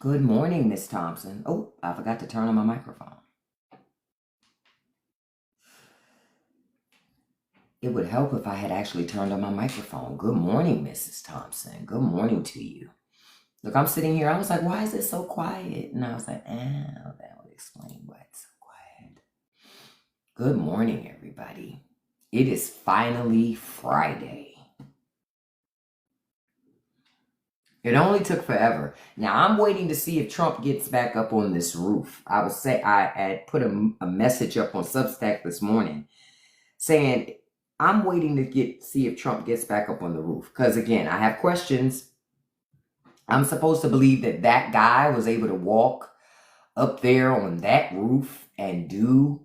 Good morning, Miss Thompson. Oh, I forgot to turn on my microphone. It would help if I had actually turned on my microphone. Good morning, Mrs. Thompson. Good morning to you. Look, I'm sitting here. I was like, why is it so quiet? And I was like, that would explain why it's so quiet. Good morning, everybody. It is finally Friday. It only took forever. Now, I'm waiting to see if Trump gets back up on this roof. I had put a message up on Substack this morning saying I'm waiting to see if Trump gets back up on the roof. Because, again, I have questions. I'm supposed to believe that guy was able to walk up there on that roof and do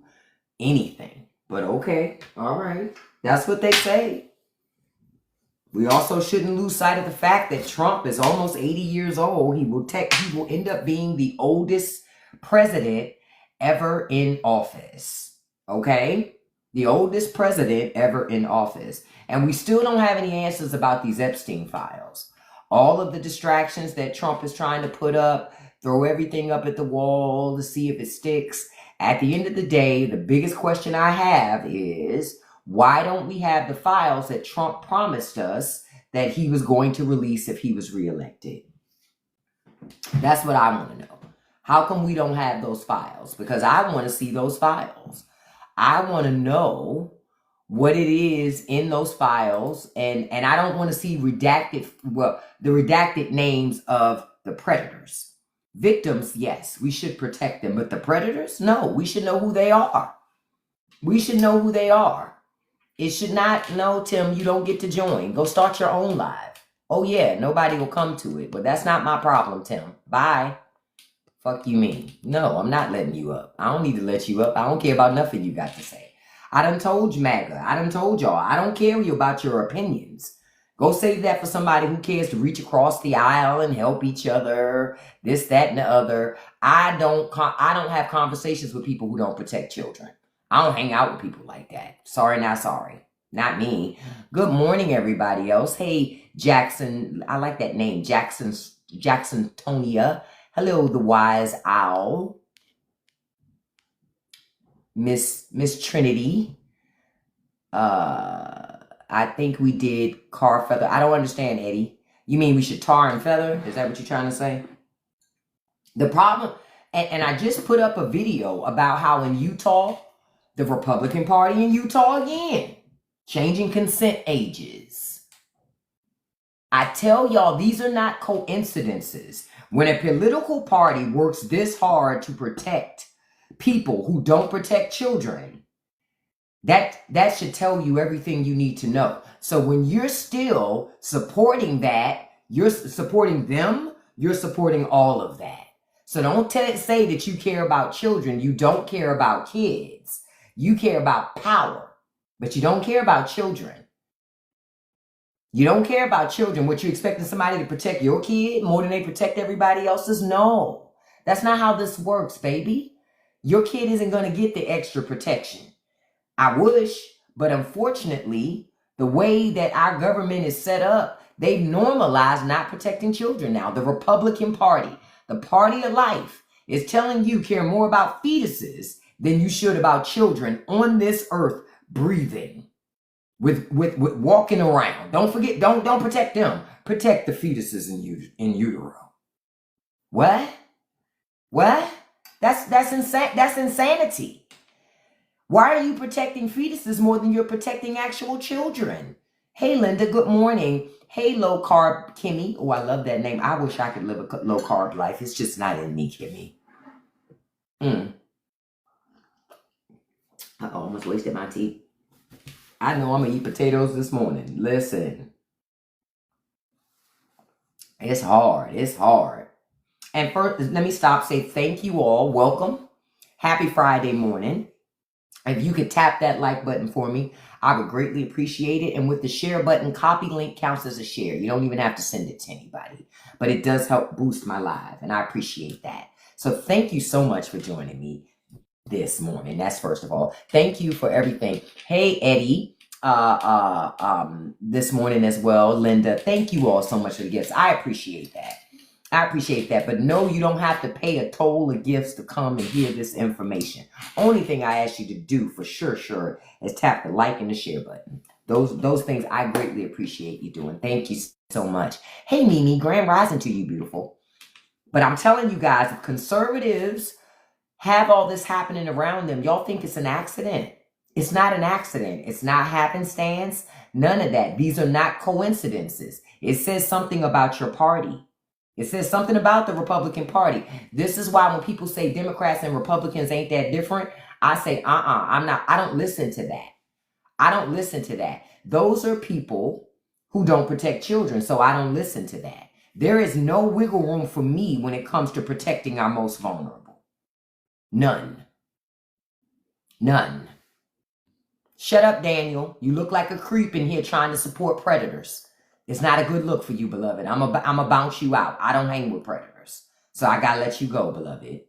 anything. But okay, all right. That's what they say. We also shouldn't lose sight of the fact that Trump is almost 80 years old. He will end up being the oldest president ever in office. Okay? The oldest president ever in office. And we still don't have any answers about these Epstein files. All of the distractions that Trump is trying to put up, throw everything up at the wall to see if it sticks. At the end of the day, the biggest question I have is, why don't we have the files that Trump promised us that he was going to release if he was reelected? That's what I want to know. How come we don't have those files? Because I want to see those files. I want to know what it is in those files, and I don't want to see the redacted names of the predators. Victims, yes, we should protect them, but the predators, no, we should know who they are. We should know who they are. It should not, no, Tim, you don't get to join. Go start your own live. Oh, yeah, nobody will come to it, but that's not my problem, Tim. Bye. Fuck you mean? No, I'm not letting you up. I don't need to let you up. I don't care about nothing you got to say. I done told you, MAGA. I done told y'all. I don't care about your opinions. Go save that for somebody who cares to reach across the aisle and help each other, this, that, and the other. I don't have conversations with people who don't protect children. I don't hang out with people like that. Sorry, not sorry. Not me. Good morning, everybody else. Hey, Jackson. I like that name. Jackson Tonia. Hello, the wise owl. Miss Trinity. I think we did car feather. I don't understand, Eddie. You mean we should tar and feather? Is that what you're trying to say? The problem, and I just put up a video about how in Utah, the Republican Party in Utah again, changing consent ages. I tell y'all, these are not coincidences. When a political party works this hard to protect people who don't protect children, that should tell you everything you need to know. So when you're still supporting that, you're supporting them, you're supporting all of that. So don't say that you care about children. You don't care about kids. You care about power, but you don't care about children. You don't care about children. What, you expecting somebody to protect your kid more than they protect everybody else's? No, that's not how this works, baby. Your kid isn't going to get the extra protection. I wish, but unfortunately, the way that our government is set up, they've normalized not protecting children now. The Republican Party, the party of life, is telling you care more about fetuses than you should about children on this earth breathing, with walking around. Don't forget, don't protect them. Protect the fetuses in utero. What? That's insane. That's insanity. Why are you protecting fetuses more than you're protecting actual children? Hey, Linda, good morning. Hey, low carb Kimmy. Oh, I love that name. I wish I could live a low carb life. It's just not in me, Kimmy. I almost wasted my tea. I know I'm going to eat potatoes this morning. Listen. It's hard. It's hard. And first, let me stop. Say thank you all. Welcome. Happy Friday morning. If you could tap that like button for me, I would greatly appreciate it. And with the share button, copy link counts as a share. You don't even have to send it to anybody. But it does help boost my live, and I appreciate that. So thank you so much for joining me this morning. That's first of all. Thank you for everything. Hey, Eddie, this morning as well. Linda, thank you all so much for the gifts. I appreciate that. I appreciate that. But no, you don't have to pay a toll of gifts to come and hear this information. Only thing I ask you to do for sure is tap the like and the share button. Those things I greatly appreciate you doing. Thank you so much. Hey, Mimi, grand rising to you, beautiful. But I'm telling you guys, if conservatives have all this happening around them, y'all think it's an accident. It's not an accident. It's not happenstance. None of that. These are not coincidences. It says something about your party. It says something about the Republican Party. This is why when people say Democrats and Republicans ain't that different, I say, I don't listen to that. I don't listen to that. Those are people who don't protect children, so I don't listen to that. There is no wiggle room for me when it comes to protecting our most vulnerable. None. None. Shut up, Daniel. You look like a creep in here trying to support predators. It's not a good look for you, beloved. I'm a bounce you out. I don't hang with predators. So I got to let you go, beloved.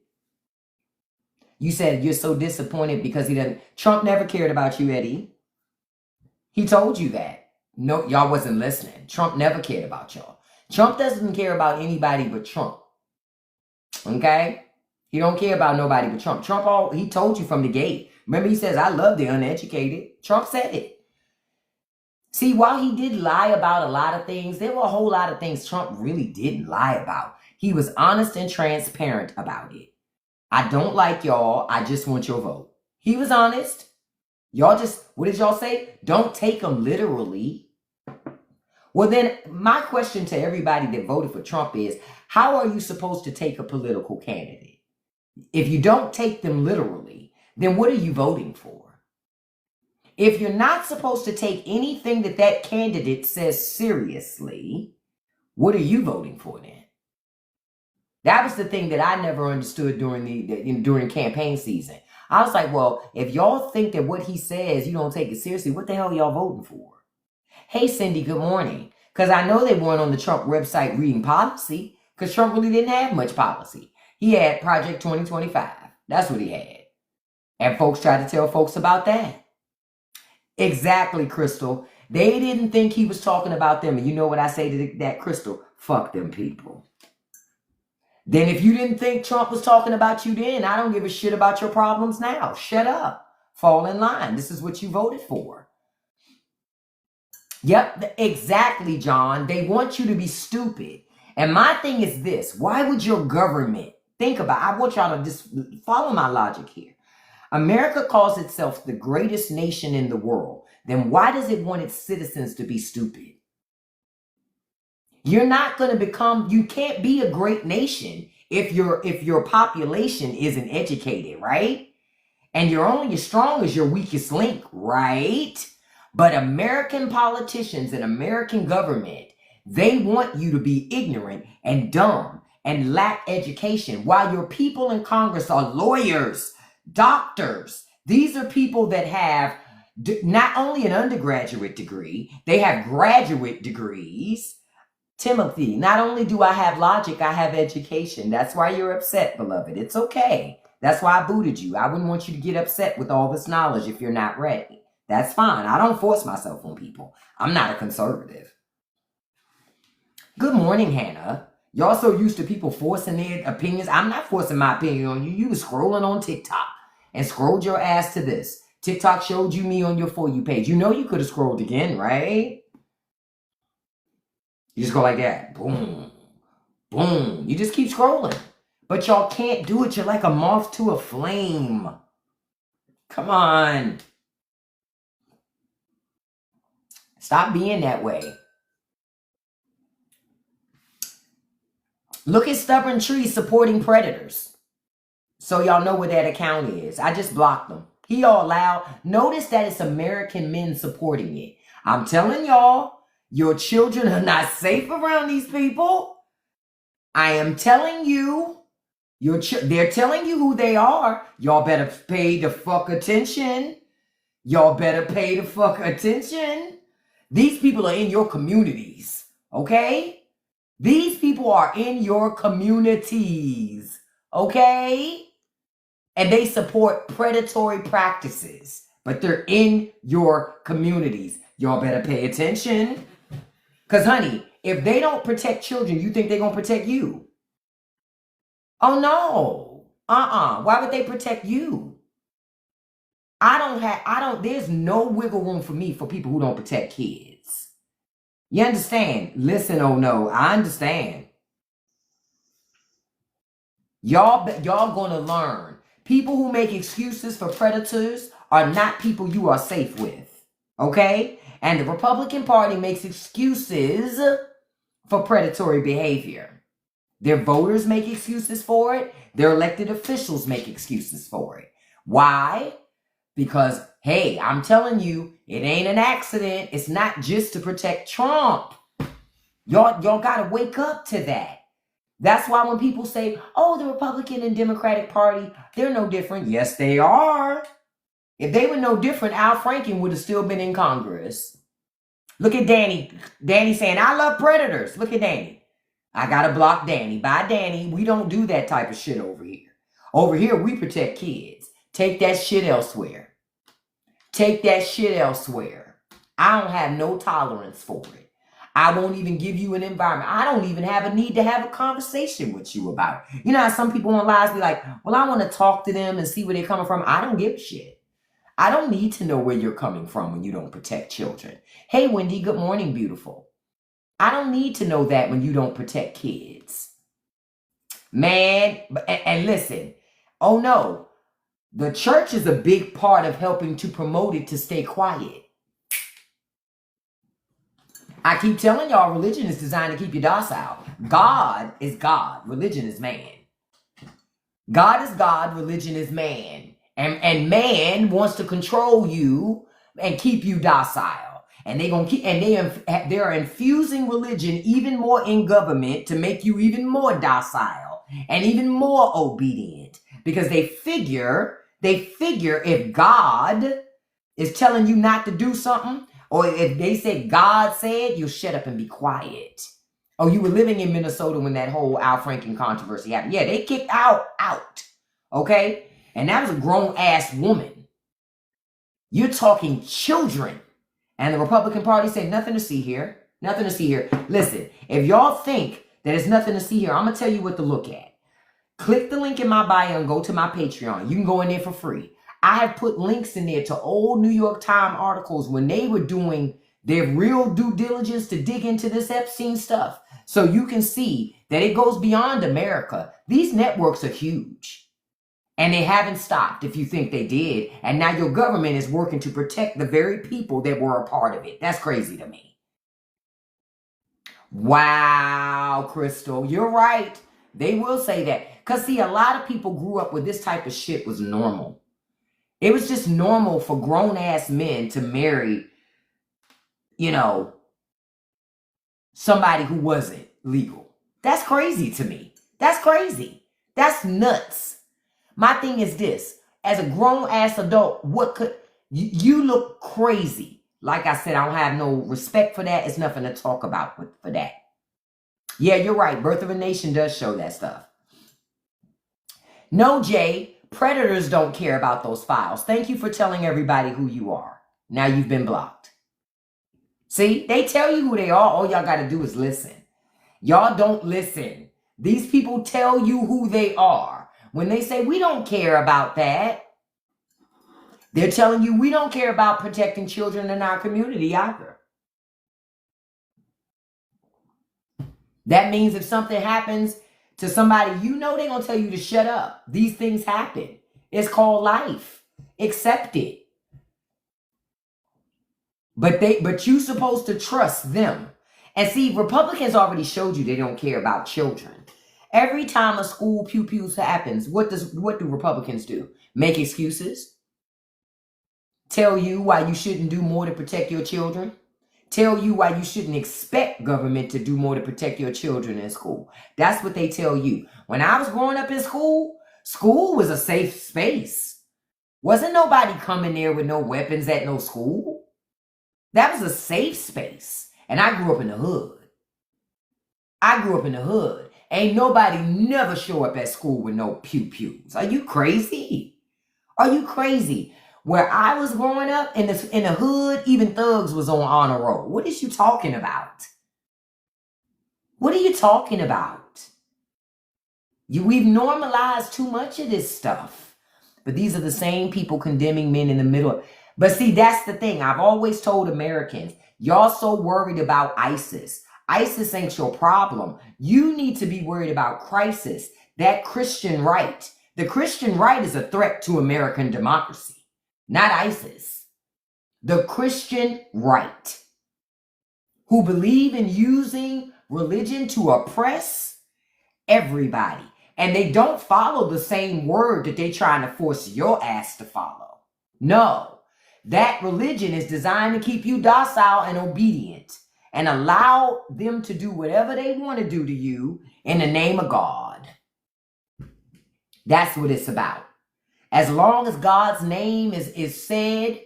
You said you're so disappointed because Trump never cared about you, Eddie. He told you that. No, y'all wasn't listening. Trump never cared about y'all. Trump doesn't care about anybody but Trump. Okay? He don't care about nobody but Trump. He told you from the gate. Remember, he says, I love the uneducated. Trump said it. See, while he did lie about a lot of things, there were a whole lot of things Trump really didn't lie about. He was honest and transparent about it. I don't like y'all. I just want your vote. He was honest. Y'all just, what did y'all say? Don't take him literally. Well, then my question to everybody that voted for Trump is, how are you supposed to take a political candidate? If you don't take them literally, then what are you voting for? If you're not supposed to take anything that candidate says seriously, what are you voting for then? That was the thing that I never understood during campaign season. I was like, well, if y'all think that what he says, you don't take it seriously, what the hell are y'all voting for? Hey, Cindy, good morning. Because I know they weren't on the Trump website reading policy, because Trump really didn't have much policy. He had Project 2025. That's what he had. And folks tried to tell folks about that. Exactly, Crystal. They didn't think he was talking about them. And you know what I say to that, Crystal? Fuck them people. Then if you didn't think Trump was talking about you then, I don't give a shit about your problems now. Shut up. Fall in line. This is what you voted for. Yep, exactly, John. They want you to be stupid. And my thing is this. Why would your government think about it? I want y'all to just follow my logic here. America calls itself the greatest nation in the world. Then why does it want its citizens to be stupid? You're not going to become, you can't be a great nation if your population isn't educated, right? And you're only as strong as your weakest link, right? But American politicians and American government, they want you to be ignorant and dumb and lack education, while your people in Congress are lawyers, doctors. These are people that have not only an undergraduate degree, they have graduate degrees. Timothy, not only do I have logic, I have education. That's why you're upset, beloved. It's okay. That's why I booted you. I wouldn't want you to get upset with all this knowledge if you're not ready. That's fine. I don't force myself on people. I'm not a conservative. Good morning, Hannah. Y'all so used to people forcing their opinions. I'm not forcing my opinion on you. You was scrolling on TikTok and scrolled your ass to this. TikTok showed you me on your For You page. You know you could have scrolled again, right? You just go like that. Boom. Boom. You just keep scrolling. But y'all can't do it. You're like a moth to a flame. Come on. Stop being that way. Look at Stubborn Tree supporting predators. So y'all know what that account is. I just blocked them. He all loud. Notice that it's American men supporting it. I'm telling y'all, your children are not safe around these people. I am telling you, they're telling you who they are. Y'all better pay the fuck attention. Y'all better pay the fuck attention. These people are in your communities, okay? These people are in your communities, okay? And they support predatory practices, but they're in your communities. Y'all better pay attention. Because, honey, if they don't protect children, you think they're going to protect you? Oh no. Why would they protect you? There's no wiggle room for me for people who don't protect kids. You understand? Listen, oh no, I understand. Y'all gonna learn. People who make excuses for predators are not people you are safe with. Okay? And the Republican Party makes excuses for predatory behavior. Their voters make excuses for it. Their elected officials make excuses for it. Why? Because, hey, I'm telling you, it ain't an accident. It's not just to protect Trump. Y'all got to wake up to that. That's why when people say, oh, the Republican and Democratic Party, they're no different. Yes, they are. If they were no different, Al Franken would have still been in Congress. Look at Danny. Danny saying, I love predators. Look at Danny. I got to block Danny. Bye, Danny. We don't do that type of shit over here. Over here, we protect kids. Take that shit elsewhere. Take that shit elsewhere. I don't have no tolerance for it. I won't even give you an environment. I don't even have a need to have a conversation with you about it. You know how some people on lives be like, well, I want to talk to them and see where they're coming from. I don't give a shit. I don't need to know where you're coming from when you don't protect children. Hey, Wendy, good morning, beautiful. I don't need to know that when you don't protect kids. Man, and listen, oh no, the church is a big part of helping to promote it to stay quiet. I keep telling y'all, religion is designed to keep you docile. God is God. Religion is man. God is God. Religion is man. And man wants to control you and keep you docile. And they're infusing religion even more in government to make you even more docile and even more obedient. Because they figure if God is telling you not to do something, or if they say God said, you'll shut up and be quiet. Oh, you were living in Minnesota when that whole Al Franken controversy happened. Yeah, they kicked out. Okay? And that was a grown-ass woman. You're talking children. And the Republican Party said, nothing to see here. Nothing to see here. Listen, if y'all think that there's nothing to see here, I'm going to tell you what to look at. Click the link in my bio and go to my Patreon. You can go in there for free. I have put links in there to old New York Times articles when they were doing their real due diligence to dig into this Epstein stuff. So you can see that it goes beyond America. These networks are huge. And they haven't stopped if you think they did. And now your government is working to protect the very people that were a part of it. That's crazy to me. Wow, Crystal, you're right. They will say that. Because, see, a lot of people grew up with this type of shit was normal. It was just normal for grown-ass men to marry, somebody who wasn't legal. That's crazy to me. That's crazy. That's nuts. My thing is this. As a grown-ass adult, you look crazy. Like I said, I don't have no respect for that. It's nothing to talk about for that. Yeah, you're right. Birth of a Nation does show that stuff. No, Jay, predators don't care about those files. Thank you for telling everybody who you are. Now you've been blocked. See, they tell you who they are. All y'all got to do is listen. Y'all don't listen. These people tell you who they are. When they say, we don't care about that, they're telling you we don't care about protecting children in our community either. That means if something happens to somebody, they're going to tell you to shut up. These things happen. It's called life. Accept it. But you're supposed to trust them. And see, Republicans already showed you they don't care about children. Every time a school pew-pews happens, what do Republicans do? Make excuses? Tell you why you shouldn't do more to protect your children? Tell you why you shouldn't expect government to do more to protect your children in school. That's what they tell you. When I was growing up in school was a safe space. Wasn't nobody coming there with no weapons at no school. That was a safe space. And I grew up in the hood. Ain't nobody never show up at school with no pew-pews. Are you crazy? Are you crazy? Where I was growing up in the hood, even thugs was on honor roll. What is you talking about? What are you talking about? We've normalized too much of this stuff. But these are the same people condemning men in the middle. But see, that's the thing. I've always told Americans, y'all so worried about ISIS. ISIS ain't your problem. You need to be worried about crisis. That Christian right. The Christian right is a threat to American democracy, not ISIS. The Christian right, who believe in using religion to oppress everybody. And they don't follow the same word that they trying to force your ass to follow. No, that religion is designed to keep you docile and obedient and allow them to do whatever they want to do to you in the name of God. That's what it's about. As long as God's name is said,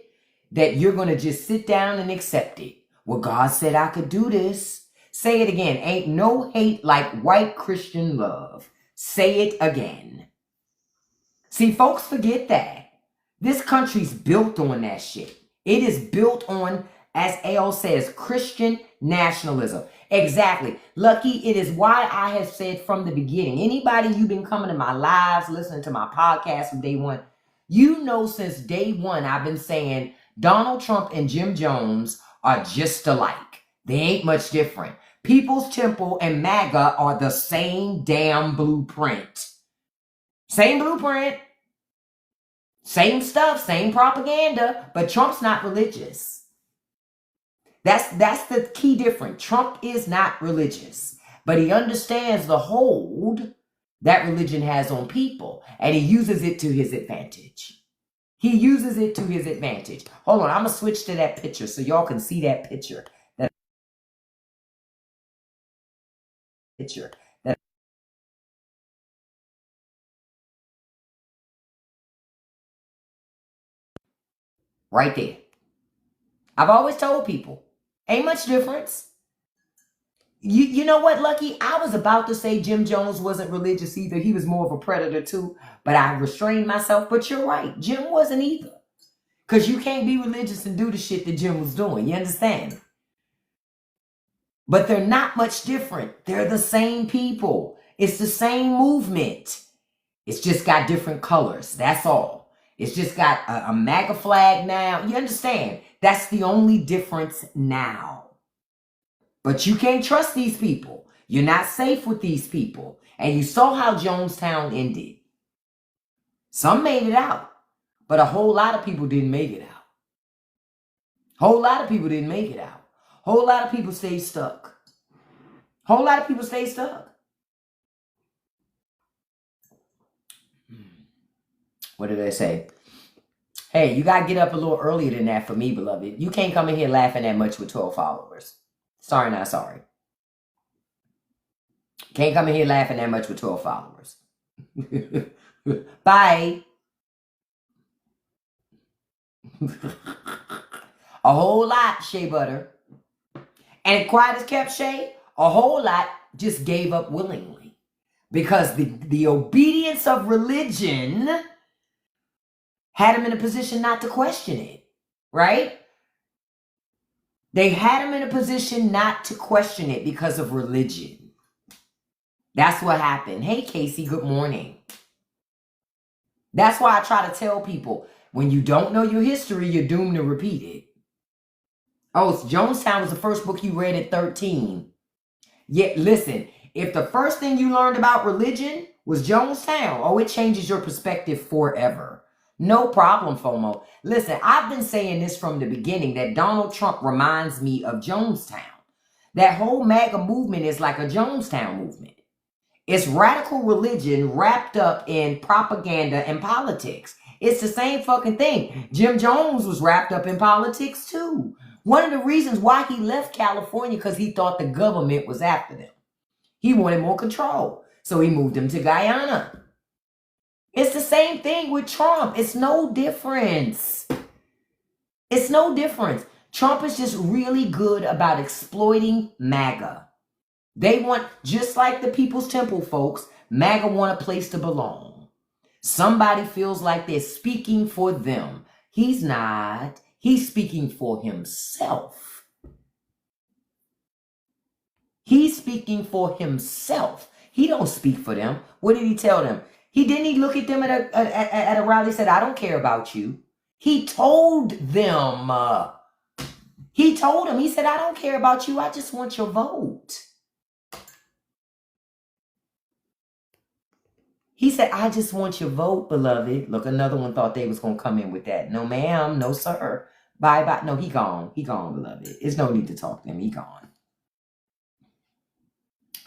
that you're going to just sit down and accept it. Well, God said I could do this. Say it again. Ain't no hate like white Christian love. Say it again. See, folks forget that. This country's built on that shit. It is built on, as AO says, Christian nationalism. Exactly. Lucky, it is why I have said from the beginning, anybody you've been coming to my lives, listening to my podcast from day one, you know since day one I've been saying Donald Trump and Jim Jones are just alike. They ain't much different. People's Temple and MAGA are the same damn blueprint. Same blueprint. Same stuff, same propaganda, but Trump's not religious. That's the key difference. Trump is not religious, but he understands the hold that religion has on people, and he uses it to his advantage. He uses it to his advantage. Hold on, I'm going to switch to that picture so y'all can see that picture. That picture. That right there. I've always told people, ain't much difference. You know what, Lucky? I was about to say Jim Jones wasn't religious either. He was more of a predator too, but I restrained myself. But you're right. Jim wasn't either. Because you can't be religious and do the shit that Jim was doing. You understand? But they're not much different. They're the same people. It's the same movement. It's just got different colors. That's all. It's just got a MAGA flag now. You understand? That's the only difference now. But you can't trust these people. You're not safe with these people. And you saw how Jonestown ended. Some made it out. But a whole lot of people didn't make it out. Whole lot of people didn't make it out. Whole lot of people stayed stuck. Whole lot of people stayed stuck. What did I say? Hey, you got to get up a little earlier than that for me, beloved. You can't come in here laughing that much with 12 followers. Sorry, not sorry. Can't come in here laughing that much with 12 followers. Bye. A whole lot, Shea Butter. And quiet as kept, Shea, a whole lot just gave up willingly. Because the obedience of religion had him in a position not to question it. Right? They had him in a position not to question it because of religion. That's what happened. Hey, Casey, good morning. That's why I try to tell people, when you don't know your history, you're doomed to repeat it. Oh, Jonestown was the first book you read at 13. Yet, listen, if the first thing you learned about religion was Jonestown, oh, it changes your perspective forever. No problem, FOMO. Listen, I've been saying this from the beginning, that Donald Trump reminds me of Jonestown. That whole MAGA movement is like a Jonestown movement. It's radical religion wrapped up in propaganda and politics. It's the same fucking thing. Jim Jones was wrapped up in politics too. One of the reasons why he left California, because he thought the government was after them. He wanted more control. So he moved them to Guyana. It's the same thing with Trump. It's no difference. It's no difference. Trump is just really good about exploiting MAGA. They want, just like the People's Temple folks, MAGA want a place to belong. Somebody feels like they're speaking for them. He's not. He's speaking for himself. He's speaking for himself. He don't speak for them. What did he tell them? He look at them at a rally and said, I don't care about you. He told them, he said, I don't care about you. I just want your vote. He said, I just want your vote, beloved. Look, another one thought they was going to come in with that. No, ma'am. No, sir. Bye-bye. No, he gone. He gone, beloved. There's no need to talk to him. He gone.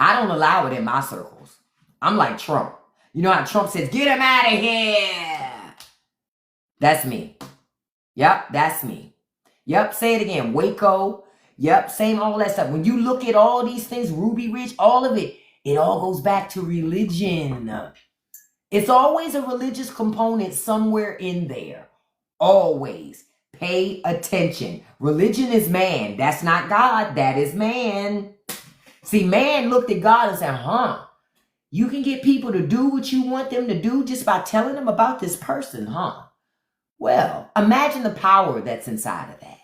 I don't allow it in my circles. I'm like Trump. You know how Trump says, get him out of here. That's me. Yep, that's me. Yep, say it again. Waco. Yep, same all that stuff. When you look at all these things, Ruby Ridge, all of it, it all goes back to religion. It's always a religious component somewhere in there. Always. Pay attention. Religion is man. That's not God. That is man. See, man looked at God and said, you can get people to do what you want them to do just by telling them about this person, huh? Well, imagine the power that's inside of that.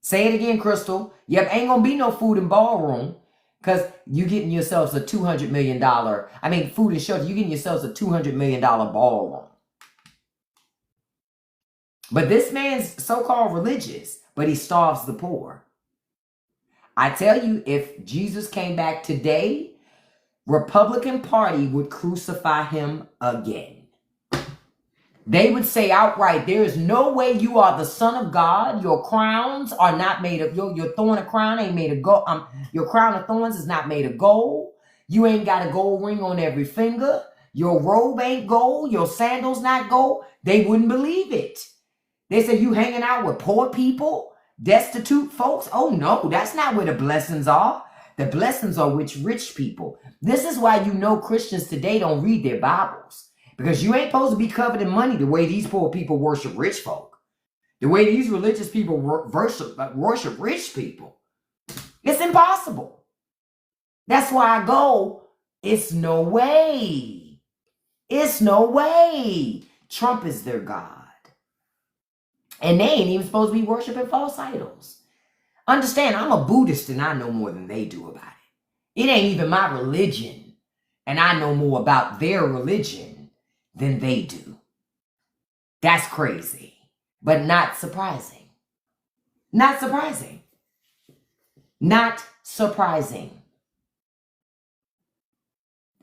Say it again, Crystal. Yep, ain't gonna be no food in ballroom because you getting yourselves a $200 million, food and shelter, you getting yourselves a $200 million ballroom. But this man's so-called religious, but he starves the poor. I tell you, if Jesus came back today, Republican Party would crucify him again. They would say outright, there is no way you are the Son of God. Your crowns are not made of, your thorn of crown ain't made of gold. Your crown of thorns is not made of gold. You ain't got a gold ring on every finger. Your robe ain't gold. Your sandals not gold. They wouldn't believe it. They say you hanging out with poor people, destitute folks. Oh no, that's not where the blessings are. The blessings are with rich people. This is why you know Christians today don't read their Bibles. Because you ain't supposed to be covered in money the way these poor people worship rich folk. The way these religious people worship rich people. It's impossible. That's why I go, it's no way. It's no way. Trump is their God. And they ain't even supposed to be worshiping false idols. Understand, I'm a Buddhist and I know more than they do about it. It ain't even my religion. And I know more about their religion than they do. That's crazy, but not surprising. Not surprising. Not surprising.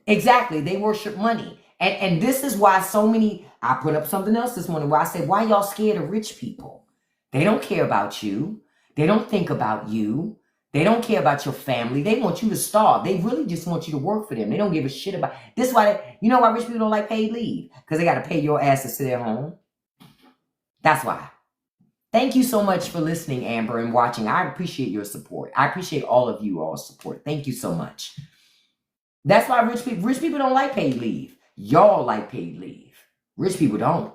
Exactly, they worship money. And this is why so many, I put up something else this morning where I said, why y'all scared of rich people? They don't care about you. They don't think about you. They don't care about your family. They want you to starve. They really just want you to work for them. They don't give a shit about. This is why, you know why rich people don't like paid leave? Because they got to pay your ass to sit at home. That's why. Thank you so much for listening, Amber, and watching. I appreciate your support. I appreciate all of you all's support. Thank you so much. That's why rich people don't like paid leave. Y'all like paid leave. Rich people don't.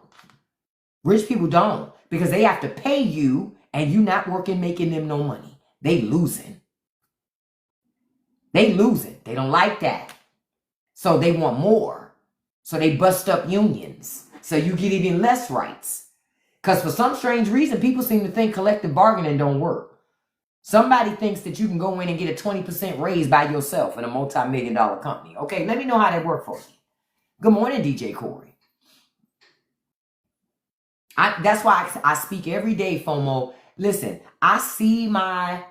Rich people don't. Because they have to pay you and you not working, making them no money. They losing. They losing. They don't like that. So they want more. So they bust up unions. So you get even less rights. Because for some strange reason, people seem to think collective bargaining don't work. Somebody thinks that you can go in and get a 20% raise by yourself in a multi-million-dollar company. Okay, let me know how that worked for you. Good morning, DJ Corey. That's why I speak every day, FOMO. Listen, I see my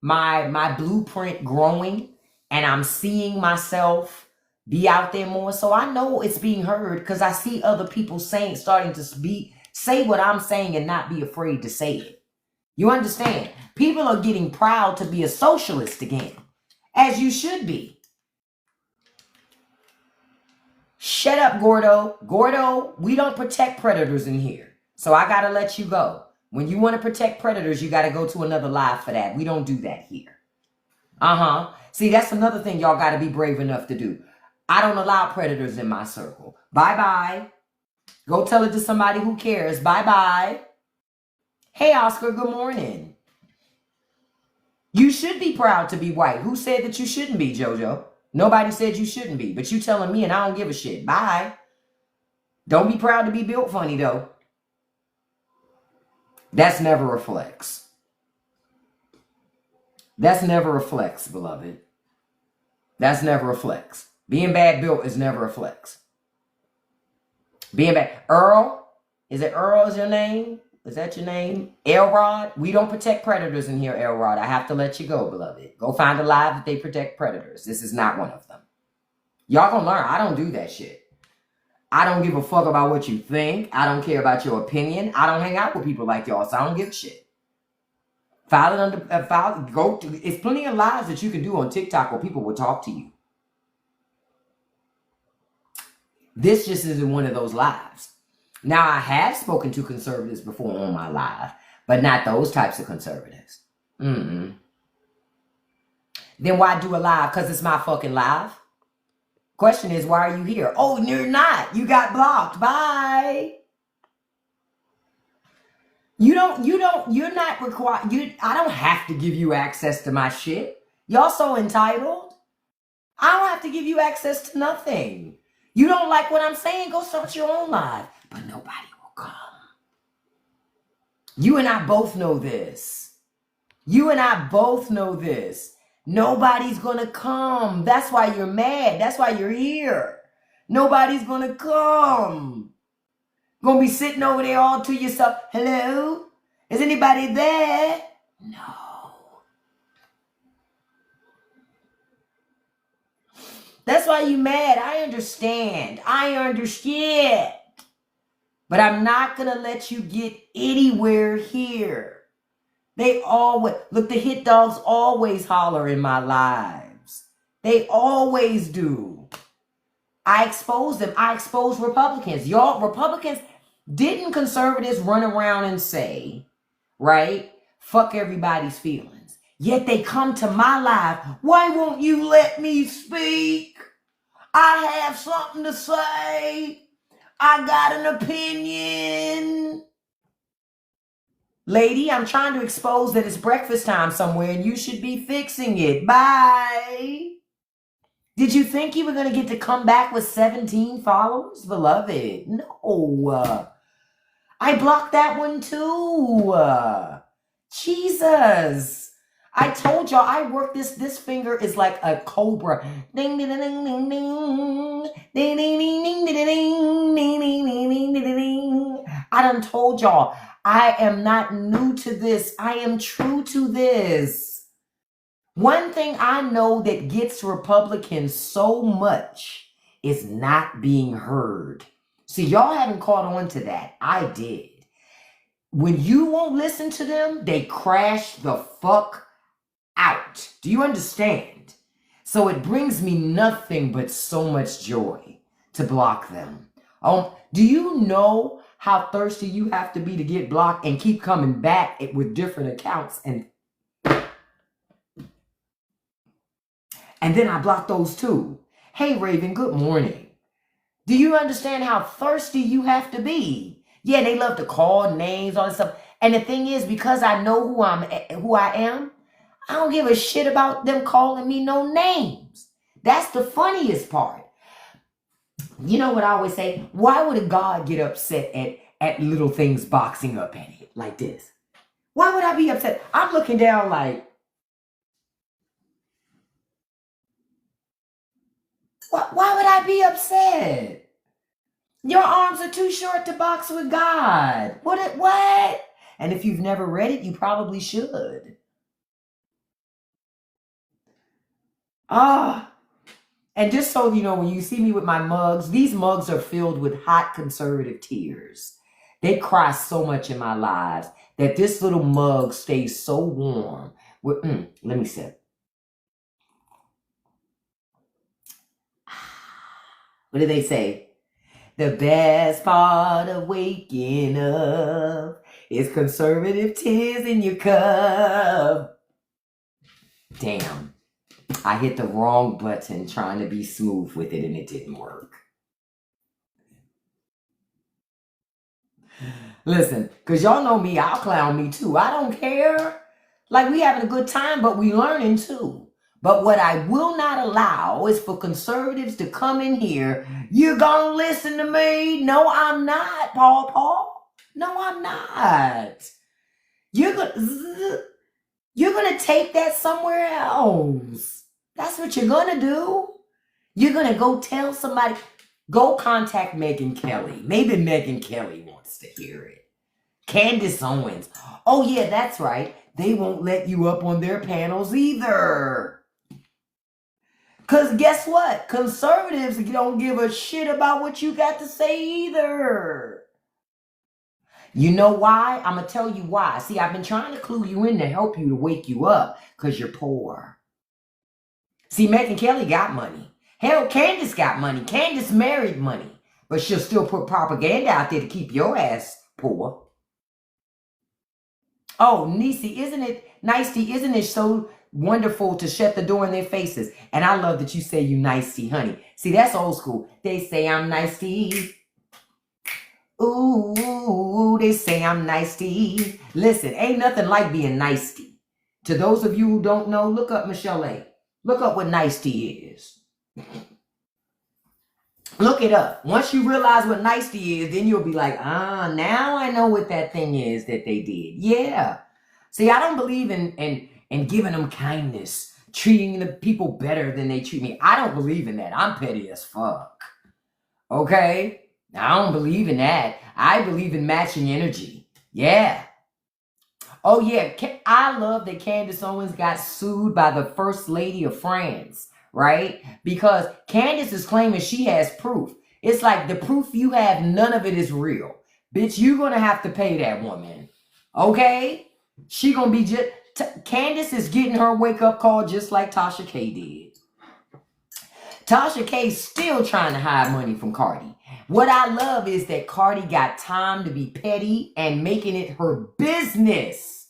blueprint growing and I'm seeing myself be out there more. So I know it's being heard because I see other people starting to say what I'm saying and not be afraid to say it. You understand? People are getting proud to be a socialist again, as you should be. Shut up, Gordo. Gordo, we don't protect predators in here. So I got to let you go. When you want to protect predators, you got to go to another live for that. We don't do that here. See, that's another thing y'all got to be brave enough to do. I don't allow predators in my circle. Bye-bye. Go tell it to somebody who cares. Bye-bye. Hey, Oscar, good morning. You should be proud to be white. Who said that you shouldn't be, JoJo? Nobody said you shouldn't be, but you telling me and I don't give a shit. Bye. Don't be proud to be built funny, though. That's never a flex. That's never a flex, beloved. That's never a flex. Being bad built is never a flex. Being bad. Earl? Is it Earl is your name? Is that your name? Elrod? We don't protect predators in here, Elrod. I have to let you go, beloved. Go find a live that they protect predators. This is not one of them. Y'all gonna learn. I don't do that shit. I don't give a fuck about what you think. I don't care about your opinion. I don't hang out with people like y'all, so I don't give a shit. File it under, go to, it's plenty of lives that you can do on TikTok where people will talk to you. This just isn't one of those lives. Now, I have spoken to conservatives before on my live, but not those types of conservatives. Then why do a live? Because it's my fucking live. Question is, why are you here? Oh, you're not. You got blocked. Bye. You're not required. I don't have to give you access to my shit. Y'all so entitled. I don't have to give you access to nothing. You don't like what I'm saying? Go start your own live. But nobody will come. You and I both know this. You and I both know this. Nobody's gonna come. That's why you're mad. That's why you're here. Nobody's gonna come. Gonna be sitting over there all to yourself. Hello? Is anybody there? No. That's why you mad. I understand. But I'm not gonna let you get anywhere here. They always, look, the hit dogs always holler in my lives. They always do. I expose them. I expose Republicans. Y'all, Republicans, didn't conservatives run around and say, right, fuck everybody's feelings? Yet they come to my live. Why won't you let me speak? I have something to say. I got an opinion. Lady, I'm trying to expose that it's breakfast time somewhere and you should be fixing it. Bye. Did you think you were going to get to come back with 17 followers? Beloved, no. I blocked that one too. Jesus. I told y'all I work this finger is like a cobra. Ding ding ding ding ding ding ding ding ding ding ding ding ding ding. I done told y'all I am not new to this. I am true to this. One thing I know that gets Republicans so much is not being heard. See, y'all haven't caught on to that. I did. When you won't listen to them, they crash the fuck out. Do you understand? So it brings me nothing but so much joy to block them. Do you know how thirsty you have to be to get blocked and keep coming back with different accounts? And then I block those too. Hey, Raven, good morning. Do you understand how thirsty you have to be? Yeah, they love to call names, all this stuff. And the thing is, because I know who I am, I don't give a shit about them calling me no names. That's the funniest part. You know what I always say? Why would a God get upset at little things boxing up at it like this? Why would I be upset? I'm looking down like, why would I be upset? Your arms are too short to box with God. What? And if you've never read it, you probably should. And just so you know, when you see me with my mugs, these mugs are filled with hot conservative tears. They cry so much in my lives that this little mug stays so warm. Let me sip. What do they say? The best part of waking up is conservative tears in your cup. Damn. I hit the wrong button trying to be smooth with it and it didn't work. Listen, because y'all know me, I'll clown me too. I don't care. Like, we having a good time, but we learning too. But what I will not allow is for conservatives to come in here. You're going to listen to me? No, I'm not, Paul. No, I'm not. You're going to take that somewhere else. That's what you're gonna do. You're gonna go tell somebody, go contact Megyn Kelly. Maybe Megyn Kelly wants to hear it. Candace Owens. Oh yeah, that's right. They won't let you up on their panels either. Because guess what? Conservatives don't give a shit about what you got to say either. You know why? I'm going to tell you why. See, I've been trying to clue you in to help you, to wake you up, because you're poor. See, Megyn Kelly got money. Hell, Candace got money. Candace married money. But she'll still put propaganda out there to keep your ass poor. Oh, Niecy, isn't it so wonderful to shut the door in their faces? And I love that you say you nicey, honey. See, that's old school. They say I'm nicey. Ooh, they say I'm nicey. Listen, ain't nothing like being nicey. To those of you who don't know, look up Michelle A. Look up what nicety is. Look it up. Once you realize what nicety is, then you'll be like, now I know what that thing is that they did. Yeah. See, I don't believe in giving them kindness, treating the people better than they treat me. I don't believe in that. I'm petty as fuck. Okay? I don't believe in that. I believe in matching energy. Yeah. Oh, yeah. I love that Candace Owens got sued by the First Lady of France. Right? Because Candace is claiming she has proof. It's like the proof you have, none of it is real. Bitch, you're going to have to pay that woman. Okay? She going to be just... Candace is getting her wake-up call just like Tasha K did. Tasha K's still trying to hide money from Cardi. What I love is that Cardi got time to be petty and making it her business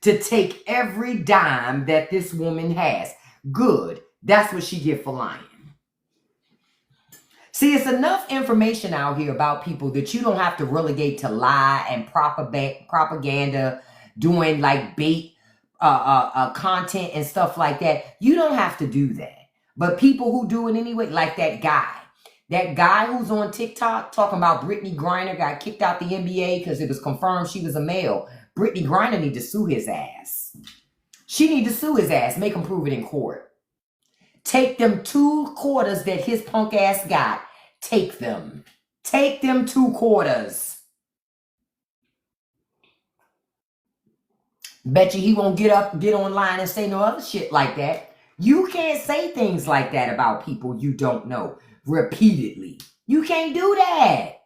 to take every dime that this woman has. Good. That's what she get for lying. See, it's enough information out here about people that you don't have to relegate to lie and propaganda, doing like bait content and stuff like that. You don't have to do that. But people who do it anyway, like that guy who's on TikTok talking about Brittany Griner got kicked out the NBA because it was confirmed she was a male. Brittany Griner need to sue his ass. She need to sue his ass, make him prove it in court. Take them 2 quarters that his punk ass got. Take them. Take them 2 quarters. Bet you he won't get online and say no other shit like that. You can't say things like that about people you don't know repeatedly. You can't do that.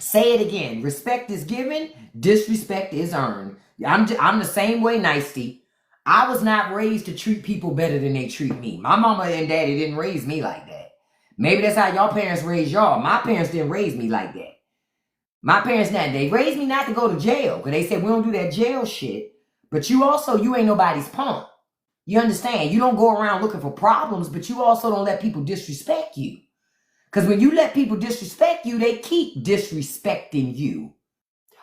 Say it again. Respect is given. Disrespect is earned. I'm the same way, Nicey. I was not raised to treat people better than they treat me. My mama and daddy didn't raise me like that. Maybe that's how y'all parents raised y'all. My parents didn't raise me like that. My parents, they raised me not to go to jail. Because they said, we don't do that jail shit. But you ain't nobody's punk. You understand? You don't go around looking for problems, but you also don't let people disrespect you. Because when you let people disrespect you, they keep disrespecting you.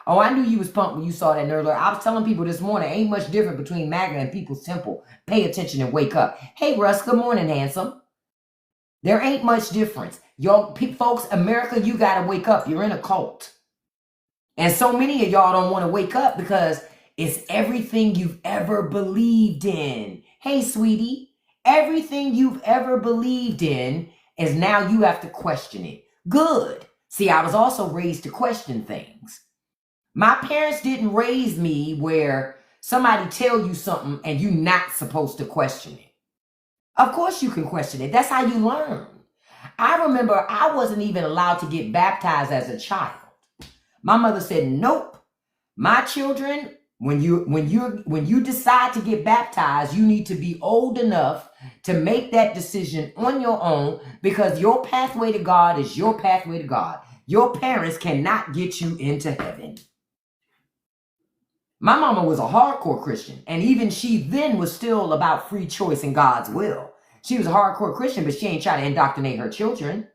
Oh, I knew you was pumped when you saw that nerd alert. I was telling people this morning, ain't much different between MAGA and People's Temple. Pay attention and wake up. Hey, Russ, good morning, handsome. There ain't much difference. Y'all, folks, America, you got to wake up. You're in a cult. And so many of y'all don't want to wake up because it's everything you've ever believed in. Hey, sweetie, everything you've ever believed in is now you have to question it. Good. See, I was also raised to question things. My parents didn't raise me where somebody tell you something and you're not supposed to question it. Of course you can question it. That's how you learn. I remember I wasn't even allowed to get baptized as a child. My mother said, nope. My children, when you decide to get baptized, you need to be old enough to make that decision on your own because your pathway to God is your pathway to God. Your parents cannot get you into heaven. My mama was a hardcore Christian, and even she then was still about free choice and God's will. She was a hardcore Christian, but she ain't trying to indoctrinate her children.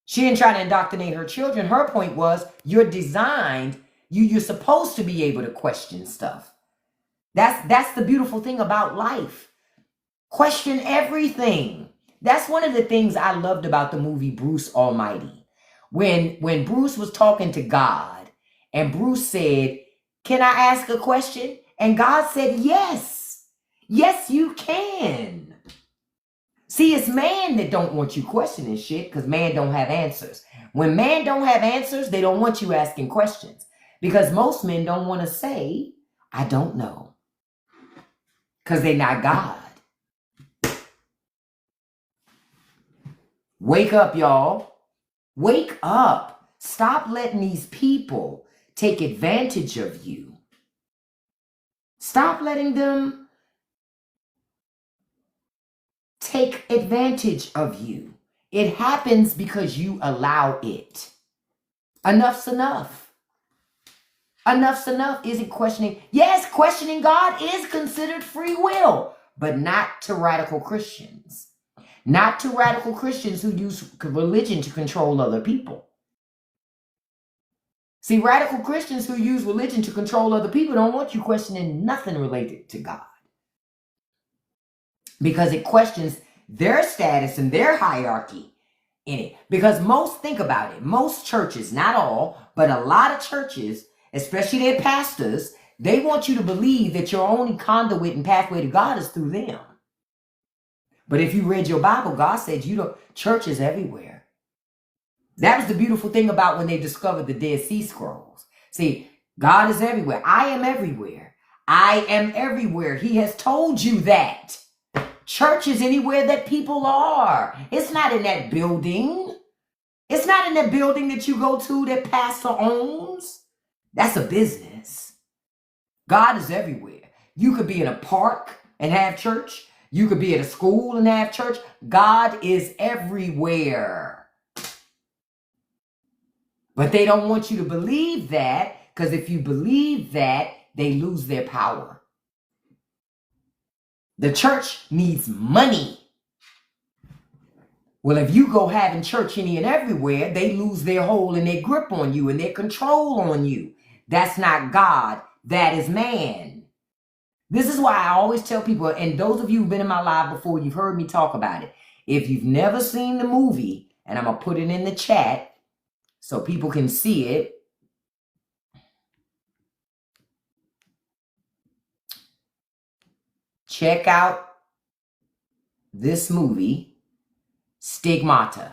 She didn't try to indoctrinate her children. Her point was, you're designed, you're supposed to be able to question stuff. That's the beautiful thing about life. Question everything. That's one of the things I loved about the movie Bruce Almighty. When Bruce was talking to God, and Bruce said, can I ask a question? And God said, yes. Yes, you can. See, it's man that don't want you questioning shit because man don't have answers. When man don't have answers, they don't want you asking questions because most men don't want to say, I don't know, because they're not God. Wake up, y'all. Wake up. Stop letting these people take advantage of you. Stop letting them take advantage of you. It happens because you allow it. Enough's enough. Enough's enough. Isn't questioning? Yes, questioning God is considered free will, but not to radical Christians. Not to radical Christians who use religion to control other people. See, radical Christians who use religion to control other people don't want you questioning nothing related to God, because it questions their status and their hierarchy in it. Because think about it, most churches, not all, but a lot of churches, especially their pastors, they want you to believe that your only conduit and pathway to God is through them. But if you read your Bible, God said church is everywhere. That was the beautiful thing about when they discovered the Dead Sea Scrolls. See, God is everywhere. I am everywhere. I am everywhere. He has told you that. Church is anywhere that people are. It's not in that building. It's not in that building that you go to that pastor owns. That's a business. God is everywhere. You could be in a park and have church. You could be at a school and have church. God is everywhere. But they don't want you to believe that, because if you believe that, they lose their power. The church needs money. Well, if you go having church any and everywhere, they lose their hold and their grip on you and their control on you. That's not God. That is man. This is why I always tell people, and those of you who've been in my live before, you've heard me talk about it. If you've never seen the movie, and I'm going to put it in the chat so people can see it. Check out this movie, Stigmata.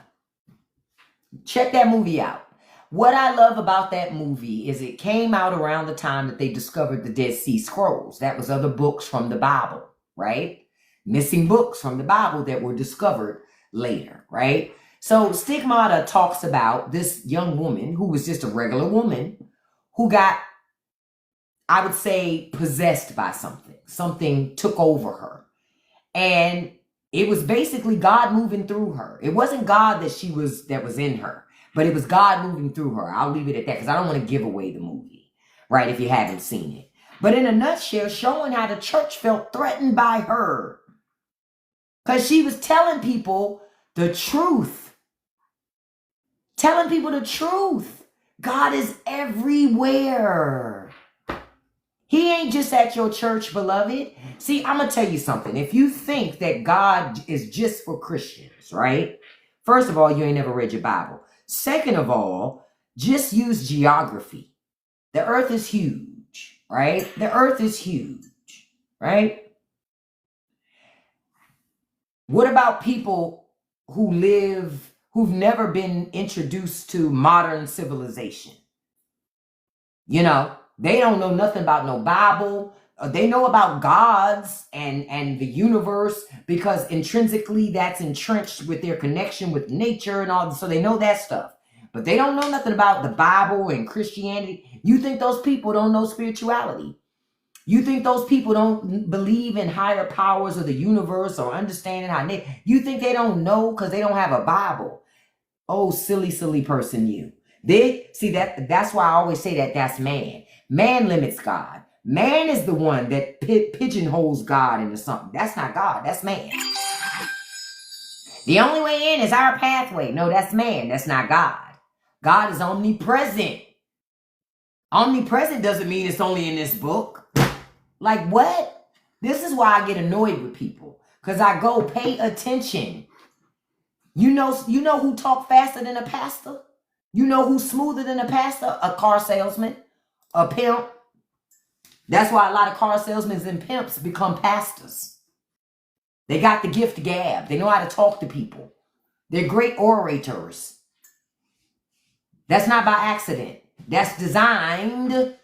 Check that movie out. What I love about that movie is it came out around the time that they discovered the Dead Sea Scrolls. That was other books from the Bible, right? Missing books from the Bible that were discovered later, right? So Stigmata talks about this young woman who was just a regular woman who got, I would say, possessed by something. Something took over her. And it was basically God moving through her. It wasn't God that was in her, but it was God moving through her. I'll leave it at that because I don't want to give away the movie, right, if you haven't seen it. But in a nutshell, showing how the church felt threatened by her because she was telling people the truth. Telling people the truth. God is everywhere. He ain't just at your church, beloved. See, I'm going to tell you something. If you think that God is just for Christians, right? First of all, you ain't never read your Bible. Second of all, just use geography. The earth is huge, right? The earth is huge, right? What about people who've never been introduced to modern civilization? You know, they don't know nothing about no Bible. They know about gods and the universe because intrinsically that's entrenched with their connection with nature and all. So they know that stuff. But they don't know nothing about the Bible and Christianity. You think those people don't know spirituality? You think those people don't believe in higher powers of the universe or understanding how you think they don't know because they don't have a Bible? Oh, silly person, you. That's why I always say that's man. Man limits God. Man is the one that pigeonholes God into something. That's not God. That's man. The only way in is our pathway. No, that's man. That's not God. God is omnipresent. Omnipresent doesn't mean it's only in this book. Like what? This is why I get annoyed with people. Because I go, pay attention. You know who talk faster than a pastor? You know who's smoother than a pastor? A car salesman, a pimp. That's why a lot of car salesmen and pimps become pastors. They got the gift of gab. They know how to talk to people. They're great orators. That's not by accident. That's designed.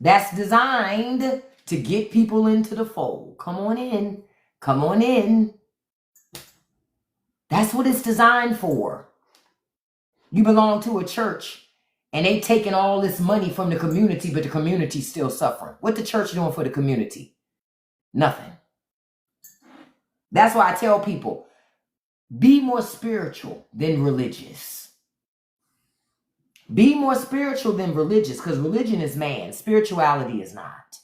That's designed to get people into the fold. Come on in. Come on in. That's what it's designed for. You belong to a church and they taking all this money from the community, but the community's still suffering. What the church doing for the community? Nothing. That's why I tell people, be more spiritual than religious. Be more spiritual than religious, because religion is man. Spirituality is not.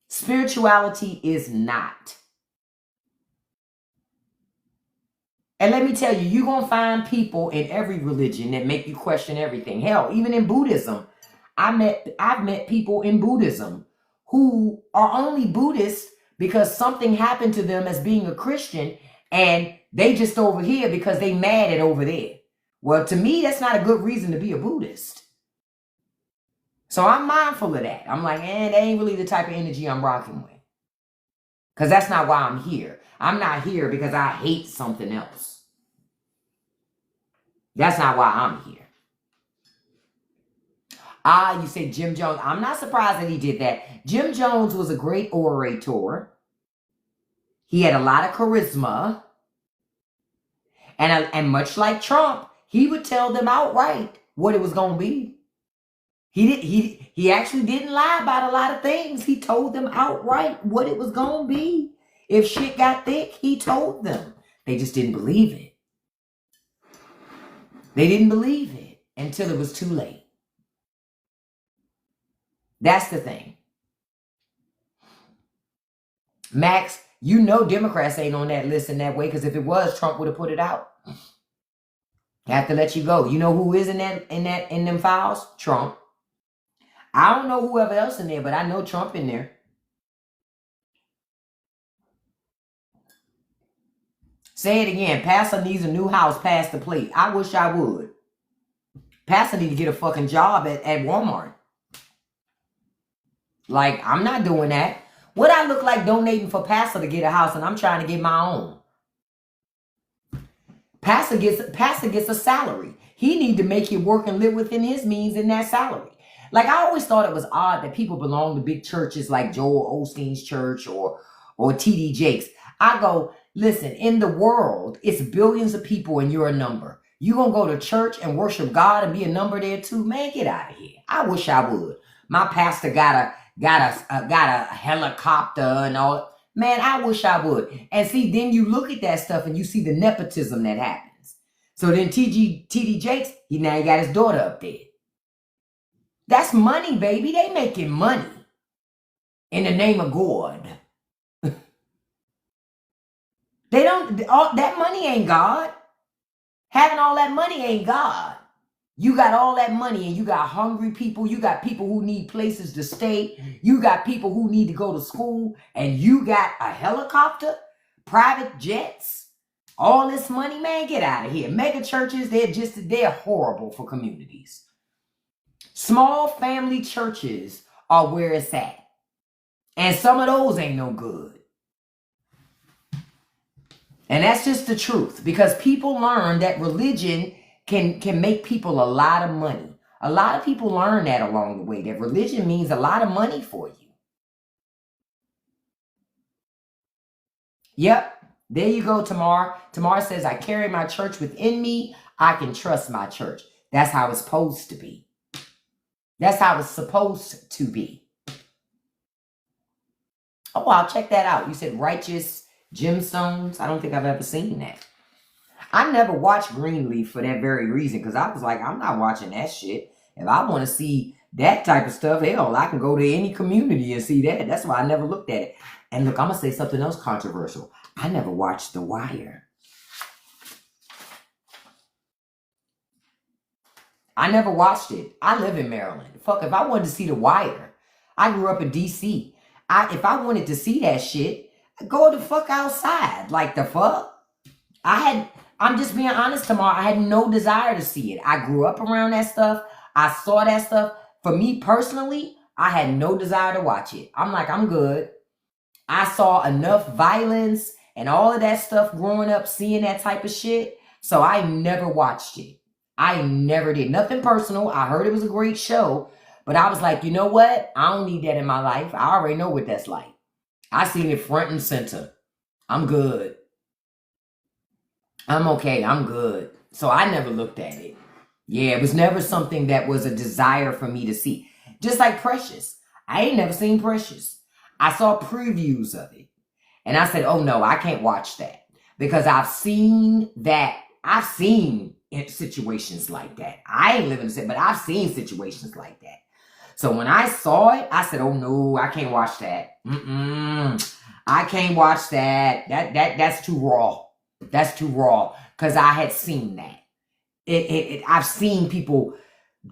Spirituality is not. And let me tell you, you're going to find people in every religion that make you question everything. Hell, even in Buddhism, I've met people in Buddhism who are only Buddhists because something happened to them as being a Christian, and they just over here because they mad at over there. Well, to me, that's not a good reason to be a Buddhist. So I'm mindful of that. I'm like, that ain't really the type of energy I'm rocking with. Because that's not why I'm here. I'm not here because I hate something else. That's not why I'm here. You say Jim Jones. I'm not surprised that he did that. Jim Jones was a great orator. He had a lot of charisma. And much like Trump, he would tell them outright what it was going to be. He actually didn't lie about a lot of things. He told them outright what it was going to be. If shit got thick, he told them. They just didn't believe it. They didn't believe it until it was too late. That's the thing. Max, you know Democrats ain't on that list in that way, because if it was, Trump would have put it out. I have to let you go. You know who is in them files? Trump. I don't know whoever else in there, but I know Trump in there. Say it again. Pastor needs a new house past the plate. I wish I would. Pastor need to get a fucking job at Walmart. Like, I'm not doing that. What I look like donating for Pastor to get a house and I'm trying to get my own? Pastor gets a salary. He need to make it work and live within his means in that salary. Like, I always thought it was odd that people belong to big churches like Joel Osteen's church or T.D. Jakes. I go, listen, in the world, it's billions of people and you're a number. You gonna go to church and worship God and be a number there too? Man, get out of here. I wish I would. My pastor got a helicopter and all. Man, I wish I would. And see, then you look at that stuff and you see the nepotism that happens. So then T.D. Jakes, he got his daughter up there. That's money, baby. They making money in the name of God. That money ain't God. Having all that money ain't God. You got all that money and you got hungry people. You got people who need places to stay. You got people who need to go to school. And you got a helicopter, private jets, all this money. Man, get out of here. Mega churches, they're horrible for communities. Small family churches are where it's at. And some of those ain't no good. And that's just the truth, because people learn that religion can make people a lot of money. A lot of people learn that along the way, that religion means a lot of money for you. Yep, there you go, Tamar. Tamar says, I carry my church within me. I can trust my church. That's how it's supposed to be. That's how it's supposed to be. Oh, wow, check that out. You said righteous gemstones. I don't think I've ever seen that. I never watched Greenleaf for that very reason, because I was like, I'm not watching that shit. If I want to see that type of stuff, hell, I can go to any community and see that. That's why I never looked at it. And look, I'm going to say something else controversial. I never watched The Wire. I never watched it. I live in Maryland. Fuck, if I wanted to see The Wire, I grew up in D.C. If I wanted to see that shit, I'd go the fuck outside. Like, the fuck? I'm just being honest, Tamar. I had no desire to see it. I grew up around that stuff. I saw that stuff. For me personally, I had no desire to watch it. I'm like, I'm good. I saw enough violence and all of that stuff growing up, seeing that type of shit. So I never watched it. I never did. Nothing personal. I heard it was a great show. But I was like, you know what? I don't need that in my life. I already know what that's like. I seen it front and center. I'm good. I'm okay. I'm good. So I never looked at it. Yeah, it was never something that was a desire for me to see. Just like Precious. I ain't never seen Precious. I saw previews of it. And I said, oh no, I can't watch that. Because I've seen that. I've seen situations like that. I ain't living in it, but I've seen situations like that. So when I saw it, I said, oh no, I can't watch that. I can't watch that. That's too raw. That's too raw. Because I had seen that. I've seen people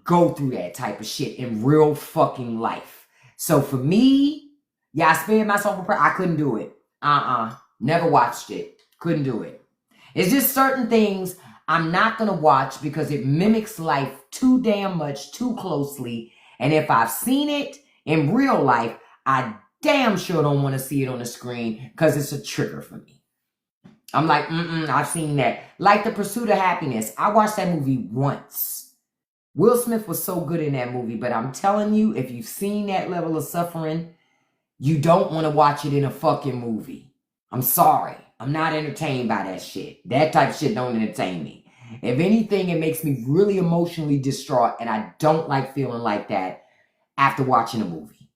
go through that type of shit in real fucking life. So for me, yeah, I spared myself a prayer. I couldn't do it. Never watched it. Couldn't do it. It's just certain things I'm not going to watch because it mimics life too damn much, too closely. And if I've seen it in real life, I damn sure don't want to see it on the screen because it's a trigger for me. I'm like, I've seen that. Like The Pursuit of Happiness. I watched that movie once. Will Smith was so good in that movie, but I'm telling you, if you've seen that level of suffering, you don't want to watch it in a fucking movie. I'm sorry. I'm not entertained by that shit. That type of shit don't entertain me. If anything, it makes me really emotionally distraught, and I don't like feeling like that after watching a movie.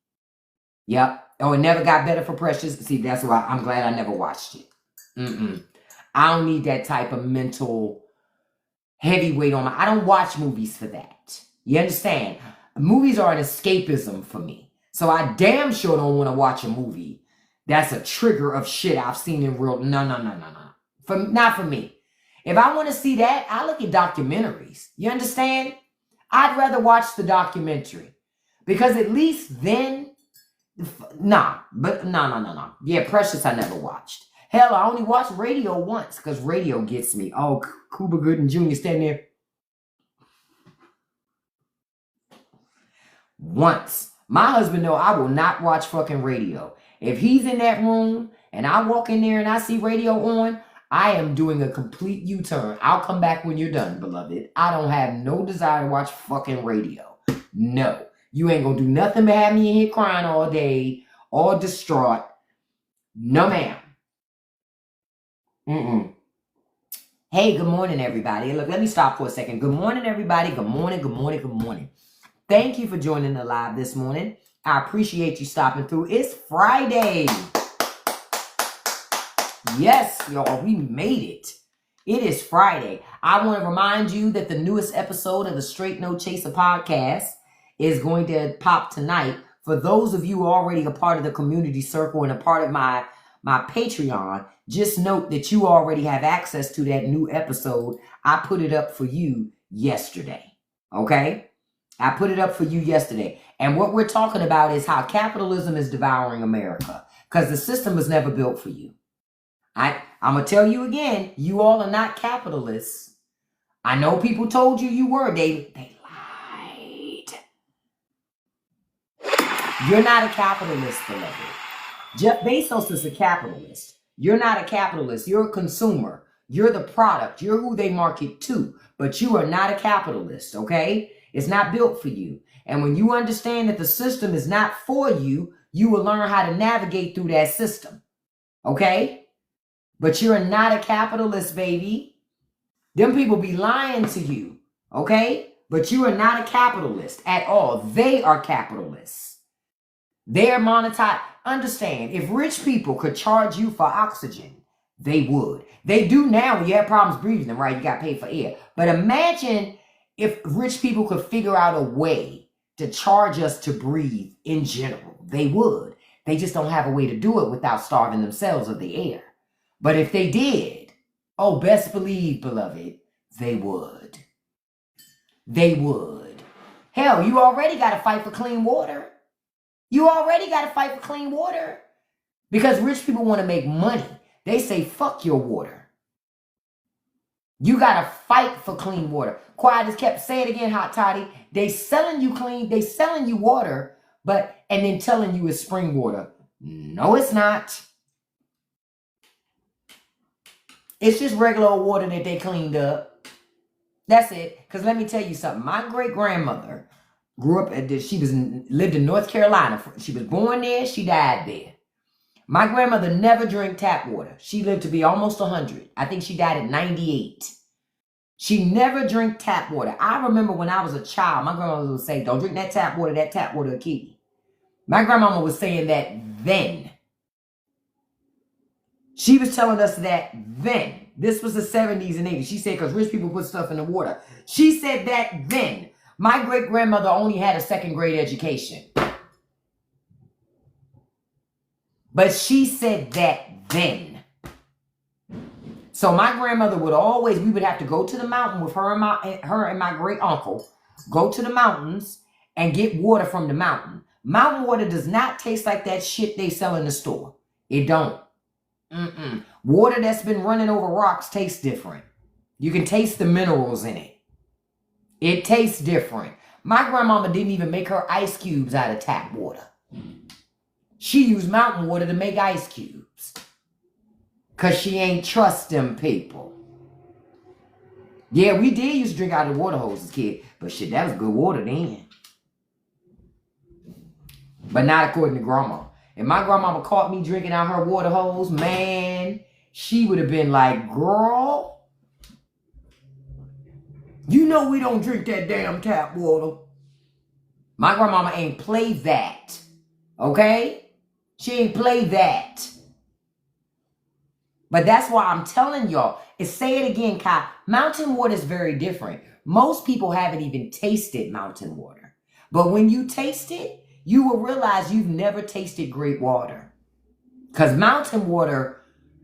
Yep. Oh, it never got better for Precious. See, that's why I'm glad I never watched it. I don't need that type of mental heavyweight on my... I don't watch movies for that. You understand? Movies are an escapism for me. So I damn sure don't want to watch a movie that's a trigger of shit I've seen in real... No. Not for me. If I want to see that, I look at documentaries. You understand? I'd rather watch the documentary. Because at least then... No. Yeah, Precious I never watched. Hell, I only watched Radio once because radio gets me. Oh, Cuba Gooding Jr. standing there. Once. My husband know I will not watch fucking radio. If he's in that room and I walk in there and I see radio on, I am doing a complete U-turn. I'll come back when you're done, beloved. I don't have no desire to watch fucking radio. No. You ain't gonna do nothing but have me in here crying all day, all distraught. No, ma'am. Hey, good morning, everybody. Look, let me stop for a second. Good morning, everybody. Good morning. Thank you for joining the live this morning. I appreciate you stopping through. It's Friday. Yes, y'all, we made it. It is Friday. I want to remind you that the newest episode of the Straight No Chaser podcast is going to pop tonight. For those of you already a part of the community circle and a part of my Patreon, just note that you already have access to that new episode. I put it up for you yesterday. Okay? I put it up for you yesterday. And what we're talking about is how capitalism is devouring America. Because the system was never built for you. I'm going to tell you again, you all are not capitalists. I know people told you were. They lied. You're not a capitalist, beloved. Jeff Bezos is a capitalist. You're not a capitalist. You're a consumer. You're the product. You're who they market to. But you are not a capitalist, okay? It's not built for you. And when you understand that the system is not for you, you will learn how to navigate through that system, okay? But you're not a capitalist, baby. Them people be lying to you, okay? But you are not a capitalist at all. They are capitalists. They're monetized. Understand, if rich people could charge you for oxygen, they would. They do now when you have problems breathing, right? You got to pay for air. But imagine if rich people could figure out a way to charge us to breathe in general. They would. They just don't have a way to do it without starving themselves of the air. But if they did, oh, best believe, beloved, they would. They would. Hell, you already got to fight for clean water. You already got to fight for clean water. Because rich people want to make money. They say, fuck your water. You got to fight for clean water. Quiet as kept. Say it again, Hot Toddy. They selling you clean. They selling you water, And then telling you it's spring water. No, it's not. It's just regular old water that they cleaned up. That's it. Because let me tell you something. My great-grandmother grew up, lived in North Carolina. She was born there. She died there. My grandmother never drank tap water. She lived to be almost 100. I think she died at 98. She never drank tap water. I remember when I was a child, my grandmother would say, don't drink that tap water will kill you. My grandmama was saying that then. She was telling us that then. This was the 70s and 80s. She said, because rich people put stuff in the water. She said that then. My great-grandmother only had a second grade education. But she said that then. So my grandmother would always, we would have to go to the mountain with her and my great uncle, go to the mountains and get water from the mountain. Mountain water does not taste like that shit they sell in the store. It don't. Water that's been running over rocks tastes different. You can taste the minerals in it. It tastes different. My grandmama didn't even make her ice cubes out of tap water. She used mountain water to make ice cubes. Because she ain't trust them people. Yeah, we did used to drink out of the water hose as a kid. But shit, that was good water then. But not according to grandma. If my grandmama caught me drinking out her water hose, man, she would have been like, girl, you know we don't drink that damn tap water. My grandmama ain't play that. Okay? She ain't play that. But that's why I'm telling y'all, say it again, Kai. Mountain water is very different. Most people haven't even tasted mountain water. But when you taste it, you will realize you've never tasted great water. Because mountain water,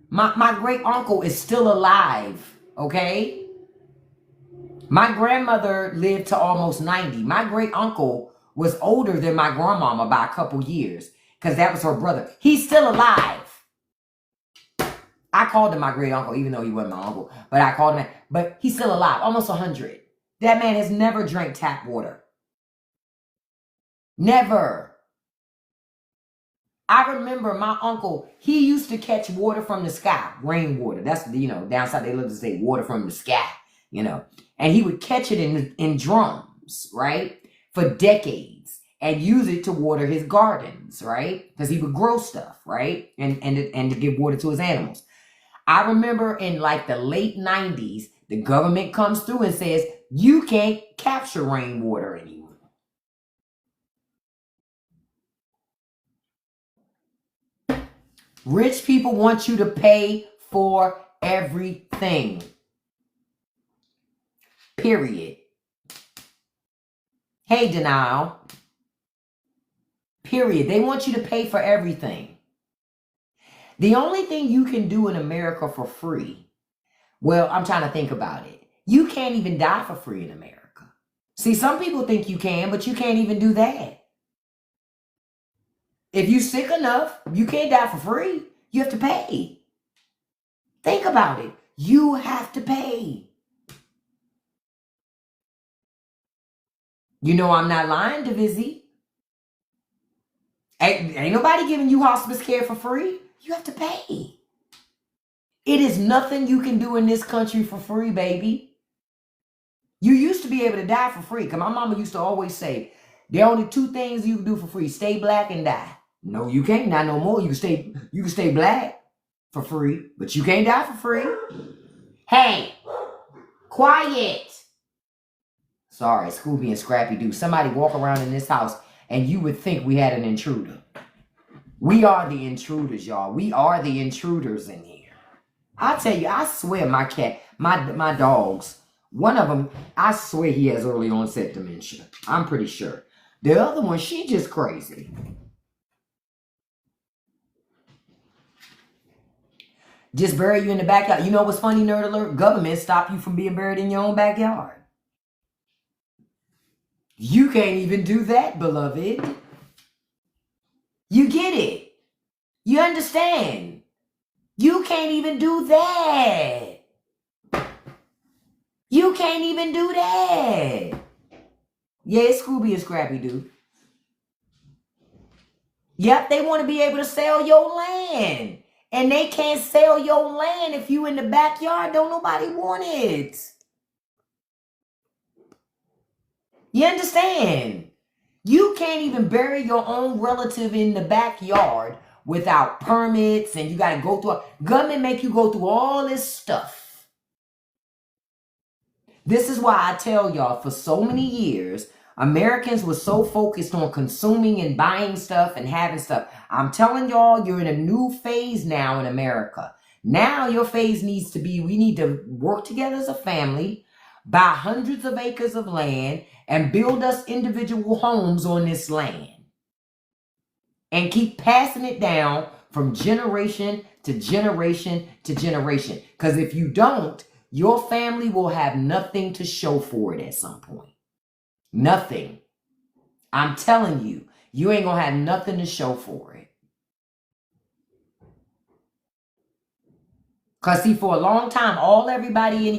my great uncle is still alive, okay? My grandmother lived to almost 90. My great uncle was older than my grandmama by a couple years because that was her brother. He's still alive. I called him my great uncle, even though he wasn't my uncle. But I called him, but he's still alive, almost 100. That man has never drank tap water. Never. I remember my uncle, he used to catch water from the sky, rainwater. That's, down south they love to say water from the sky, And he would catch it in drums, right? For decades and use it to water his gardens, right? Because he would grow stuff, right? And to give water to his animals. I remember in like the late 90s, the government comes through and says, you can't capture rainwater anymore. Rich people want you to pay for everything. Period. Hey, denial. Period. They want you to pay for everything. The only thing you can do in America for free, well, I'm trying to think about it. You can't even die for free in America. See, some people think you can, but you can't even do that. If you're sick enough, you can't die for free. You have to pay. Think about it. You have to pay. You know I'm not lying, Divizzy. Ain't nobody giving you hospice care for free. You have to pay. It is nothing you can do in this country for free, baby. You used to be able to die for free. Because my mama used to always say, there are only two things you can do for free. Stay black and die. No, you can't. Not no more. You can stay black for free, but you can't die for free. Hey, quiet. Sorry, Scooby and Scrappy Doo. Somebody walk around in this house and you would think we had an intruder. We are the intruders, y'all. We are the intruders in here. I tell you, I swear my cat, my dogs, one of them, I swear he has early onset dementia. I'm pretty sure. The other one, she just crazy. Just bury you in the backyard. You know what's funny, nerd alert? Government stop you from being buried in your own backyard. You can't even do that, beloved. You get it. You understand. You can't even do that. You can't even do that. Yeah, it's Scooby and Scrappy Doo. Yep, they want to be able to sell your land. And they can't sell your land if you in the backyard. Don't nobody want it. You understand? You can't even bury your own relative in the backyard without permits, and you got to go through. Government make you go through all this stuff. This is why I tell y'all, for so many years, Americans were so focused on consuming and buying stuff and having stuff. I'm telling y'all, you're in a new phase now in America. Now your phase needs to be, we need to work together as a family, buy hundreds of acres of land, and build us individual homes on this land. And keep passing it down from generation to generation to generation. Because if you don't, your family will have nothing to show for it at some point. Nothing. I'm telling you, you ain't gonna have nothing to show for it. Because see, for a long time, all anybody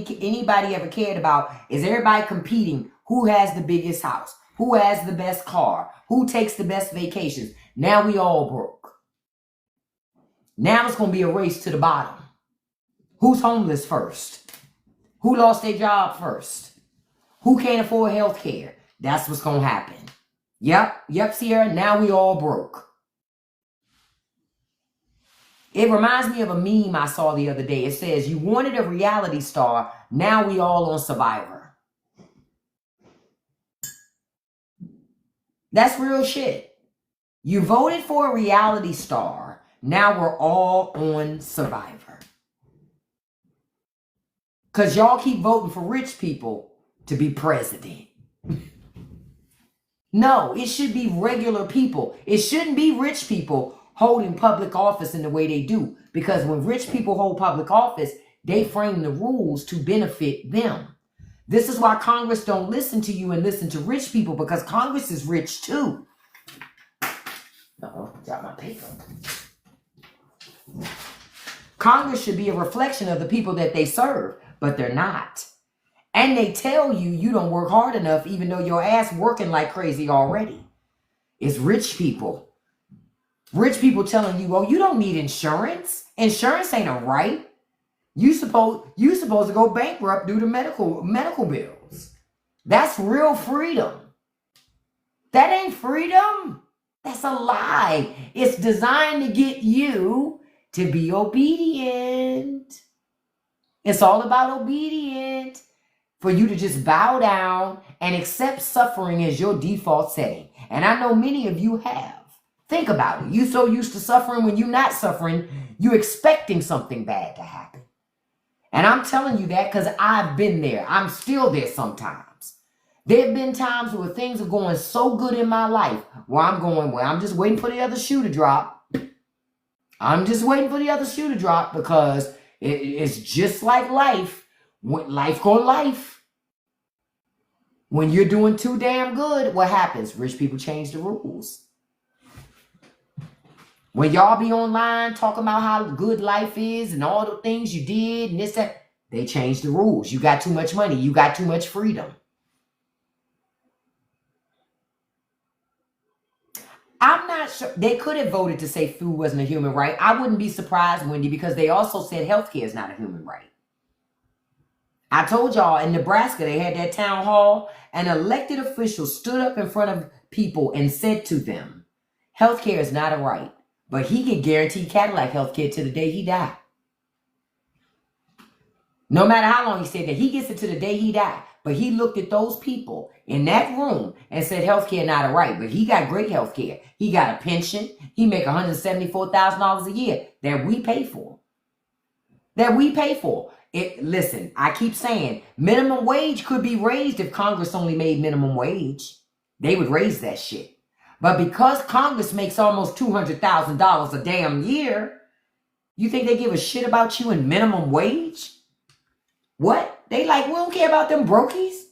ever cared about is everybody competing. Who has the biggest house? Who has the best car? Who takes the best vacations? Now we all broke. Now it's going to be a race to the bottom. Who's homeless first? Who lost their job first? Who can't afford health care? That's what's going to happen. Yep, Sierra, now we all broke. It reminds me of a meme I saw the other day. It says, you wanted a reality star, now we all on Survivor. That's real shit. You voted for a reality star, now we're all on Survivor. Because y'all keep voting for rich people to be president. No, it should be regular people. It shouldn't be rich people holding public office in the way they do. Because when rich people hold public office, they frame the rules to benefit them. This is why Congress don't listen to you and listen to rich people, because Congress is rich too. Uh-oh, got my paper. Congress should be a reflection of the people that they serve, but they're not. And they tell you you don't work hard enough, even though your ass working like crazy already. It's rich people. Rich people telling you, oh, you don't need insurance. Insurance ain't a right. You supposed to go bankrupt due to medical bills. That's real freedom. That ain't freedom. That's a lie. It's designed to get you to be obedient. It's all about obedience. For you to just bow down and accept suffering as your default setting. And I know many of you have. Think about it. You so used to suffering, when you're not suffering, you're expecting something bad to happen. And I'm telling you that because I've been there. I'm still there sometimes. There have been times where things are going so good in my life where I'm just waiting for the other shoe to drop. I'm just waiting for the other shoe to drop, because it's just like life. Life go life. When you're doing too damn good, what happens? Rich people change the rules. When y'all be online talking about how good life is and all the things you did and this, that, they change the rules. You got too much money. You got too much freedom. I'm not sure. They could have voted to say food wasn't a human right. I wouldn't be surprised, Wendy, because they also said healthcare is not a human right. I told y'all in Nebraska, they had that town hall. An elected official stood up in front of people and said to them, healthcare is not a right, but he can guarantee Cadillac healthcare to the day he died. No matter how long he said that, he gets it to the day he died. But he looked at those people in that room and said healthcare not a right, but he got great healthcare. He got a pension. He make $174,000 a year that we pay for. Listen, I keep saying minimum wage could be raised if Congress only made minimum wage. They would raise that shit. But because Congress makes almost $200,000 a damn year, you think they give a shit about you in minimum wage? What? They like, we don't care about them brokies.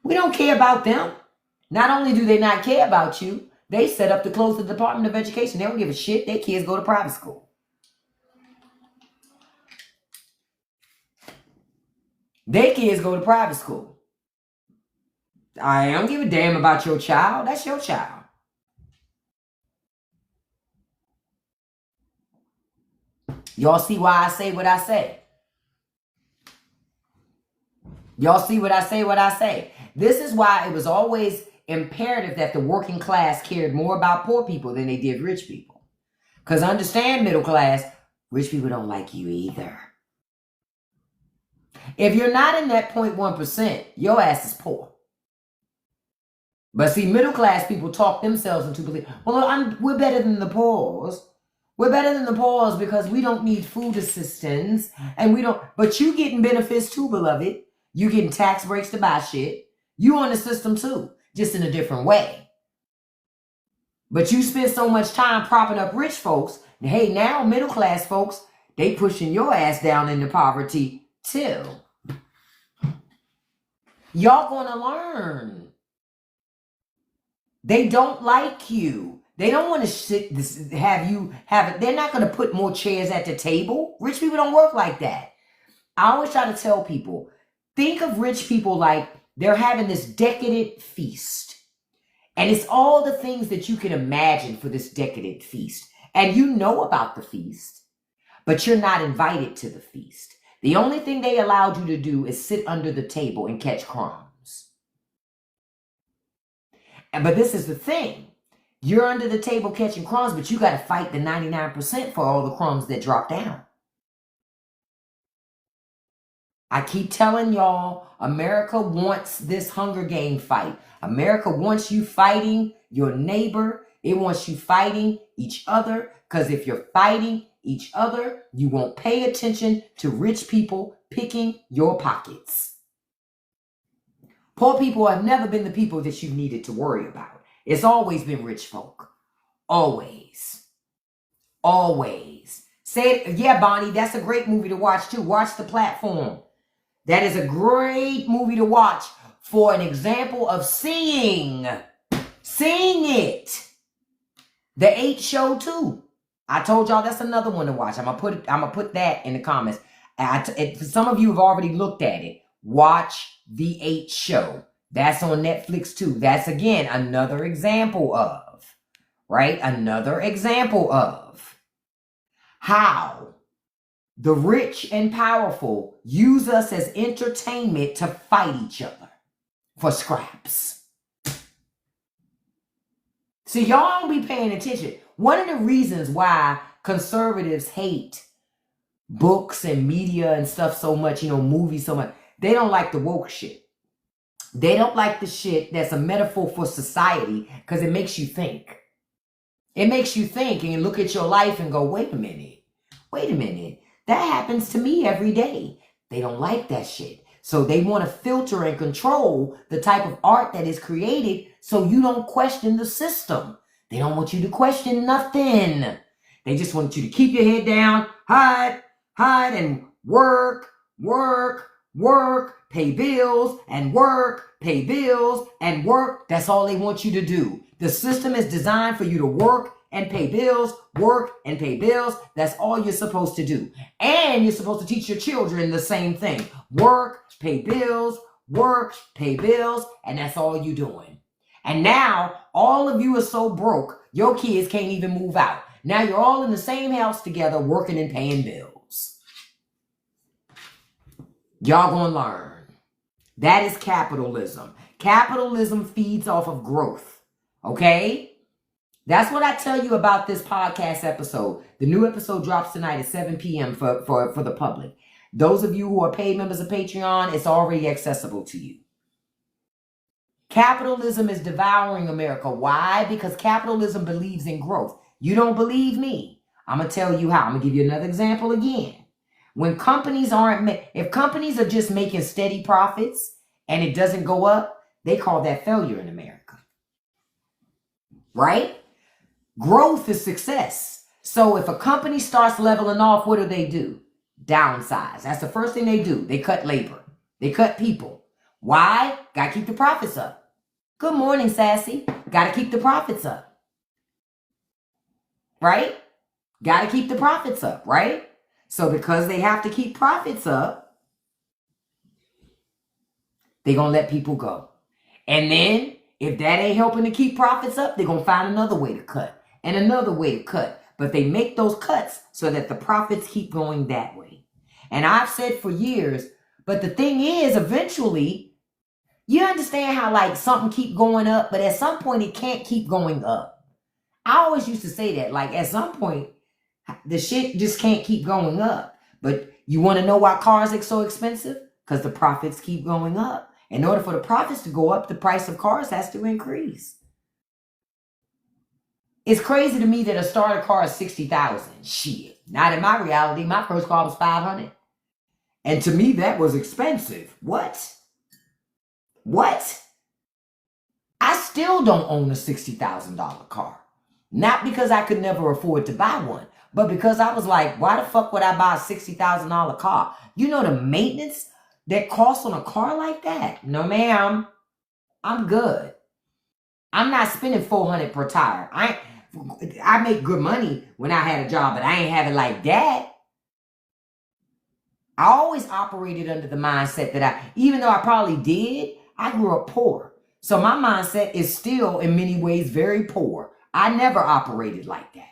We don't care about them. Not only do they not care about you, they set up to close the Department of Education. They don't give a shit. Their kids go to private school. Their kids go to private school. I don't give a damn about your child. That's your child. Y'all see why I say what I say? Y'all see what I say? This is why it was always imperative that the working class cared more about poor people than they did rich people. Because understand, middle class, rich people don't like you either. If you're not in that 0.1%, your ass is poor. But see, middle class people talk themselves into belief. Well, we're better than the poors. We're better than the poors because we don't need food assistance. And we don't, but you getting benefits too, beloved. You getting tax breaks to buy shit. You on the system too, just in a different way. But you spend so much time propping up rich folks. Hey, now middle class folks, they pushing your ass down into poverty too. Y'all gonna learn. They don't like you. They don't want to have it. They're not going to put more chairs at the table. Rich people don't work like that. I always try to tell people, think of rich people like they're having this decadent feast. And it's all the things that you can imagine for this decadent feast. And you know about the feast, but you're not invited to the feast. The only thing they allowed you to do is sit under the table and catch crumbs. But this is the thing. You're under the table catching crumbs, but you got to fight the 99% for all the crumbs that drop down. I keep telling y'all, America wants this Hunger Game fight. America wants you fighting your neighbor. It wants you fighting each other. Because if you're fighting each other, you won't pay attention to rich people picking your pockets. Poor people have never been the people that you needed to worry about. It's always been rich folk. Always. Always. Say it. Yeah, Bonnie, that's a great movie to watch too. Watch The Platform. That is a great movie to watch for an example of seeing it. The 8 Show too. I told y'all that's another one to watch. I'm gonna put that in the comments. Some of you have already looked at it. Watch The 8 Show. That's on Netflix too. That's again another example of, right? Another example of how the rich and powerful use us as entertainment to fight each other for scraps. So y'all don't be paying attention. One of the reasons why conservatives hate books and media and stuff so much, movies so much, they don't like the woke shit. They don't like the shit that's a metaphor for society because it makes you think. It makes you think and look at your life and go, wait a minute. That happens to me every day. They don't like that shit. So they want to filter and control the type of art that is created so you don't question the system. They don't want you to question nothing. They just want you to keep your head down, hide, and work, pay bills, and work, pay bills, and work. That's all they want you to do. The system is designed for you to work and pay bills, work and pay bills. That's all you're supposed to do. And you're supposed to teach your children the same thing. Work, pay bills, and that's all you're doing. And now all of you are so broke, your kids can't even move out. Now you're all in the same house together, working and paying bills. Y'all gonna learn. That is capitalism. Capitalism feeds off of growth. Okay? That's what I tell you about this podcast episode. The new episode drops tonight at 7 p.m. for the public. Those of you who are paid members of Patreon, it's already accessible to you. Capitalism is devouring America. Why? Because capitalism believes in growth. You don't believe me? I'm going to tell you how. I'm going to give you another example again. When companies if companies are just making steady profits and it doesn't go up, they call that failure in America. Right? Growth is success. So if a company starts leveling off, what do? Downsize. That's the first thing they do. They cut labor. They cut people. Why? Got to keep the profits up. Good morning, Sassy. Got to keep the profits up. Right? Got to keep the profits up, right? So because they have to keep profits up, they're going to let people go. And then if that ain't helping to keep profits up, they're going to find another way to cut and another way to cut. but they make those cuts so that the profits keep going that way. And I've said for years, but the thing is, eventually, you understand how like something keep going up, but at some point it can't keep going up. I always used to say that, like at some point, the shit just can't keep going up. But you want to know why cars are so expensive? Because the profits keep going up. In order for the profits to go up, the price of cars has to increase. It's crazy to me that a starter car is $60,000. Shit. Not in my reality. My first car was $500. And to me, that was expensive. What? What? I still don't own a $60,000 car. Not because I could never afford to buy one, but because I was like, why the fuck would I buy a $60,000 car? You know the maintenance that costs on a car like that? No, ma'am. I'm good. I'm not spending $400 per tire. I make good money when I had a job, but I ain't have it like that. I always operated under the mindset that even though I probably did, I grew up poor. So my mindset is still in many ways very poor. I never operated like that.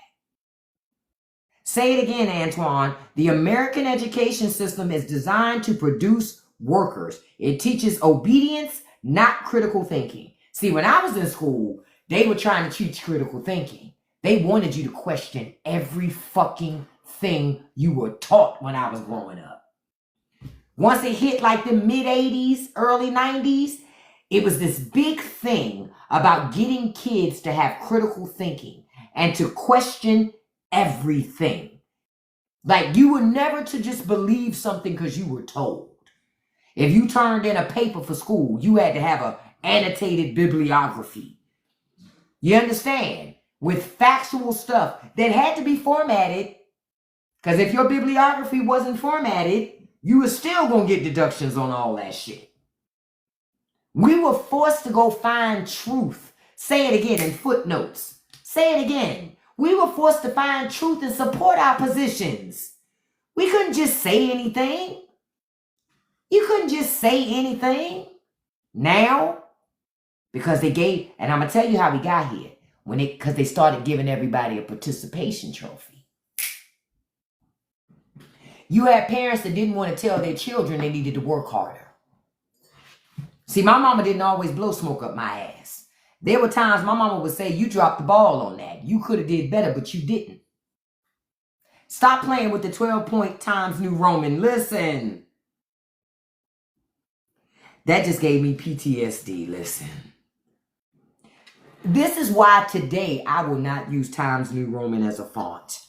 Say it again, Antoine. The American education system is designed to produce workers. It teaches obedience, not critical thinking. See, when I was in school, they were trying to teach critical thinking. They wanted you to question every fucking thing you were taught when I was growing up. Once it hit like the mid-80s, early 90s, it was this big thing about getting kids to have critical thinking and to question everything. Like you were never to just believe something because you were told. If you turned in a paper for school, you had to have an annotated bibliography. You understand? With factual stuff that had to be formatted. Because if your bibliography wasn't formatted, you were still going to get deductions on all that shit. We were forced to go find truth. Say it again in footnotes. Say it again. We were forced to find truth and support our positions. We couldn't just say anything. You couldn't just say anything. Now, because they gave, and I'm going to tell you how we got here. Because they started giving everybody a participation trophy. You had parents that didn't want to tell their children they needed to work harder. See, my mama didn't always blow smoke up my ass. There were times my mama would say, you dropped the ball on that. You could have did better, but you didn't. Stop playing with the 12-point Times New Roman. Listen. That just gave me PTSD. Listen. This is why today I will not use Times New Roman as a font.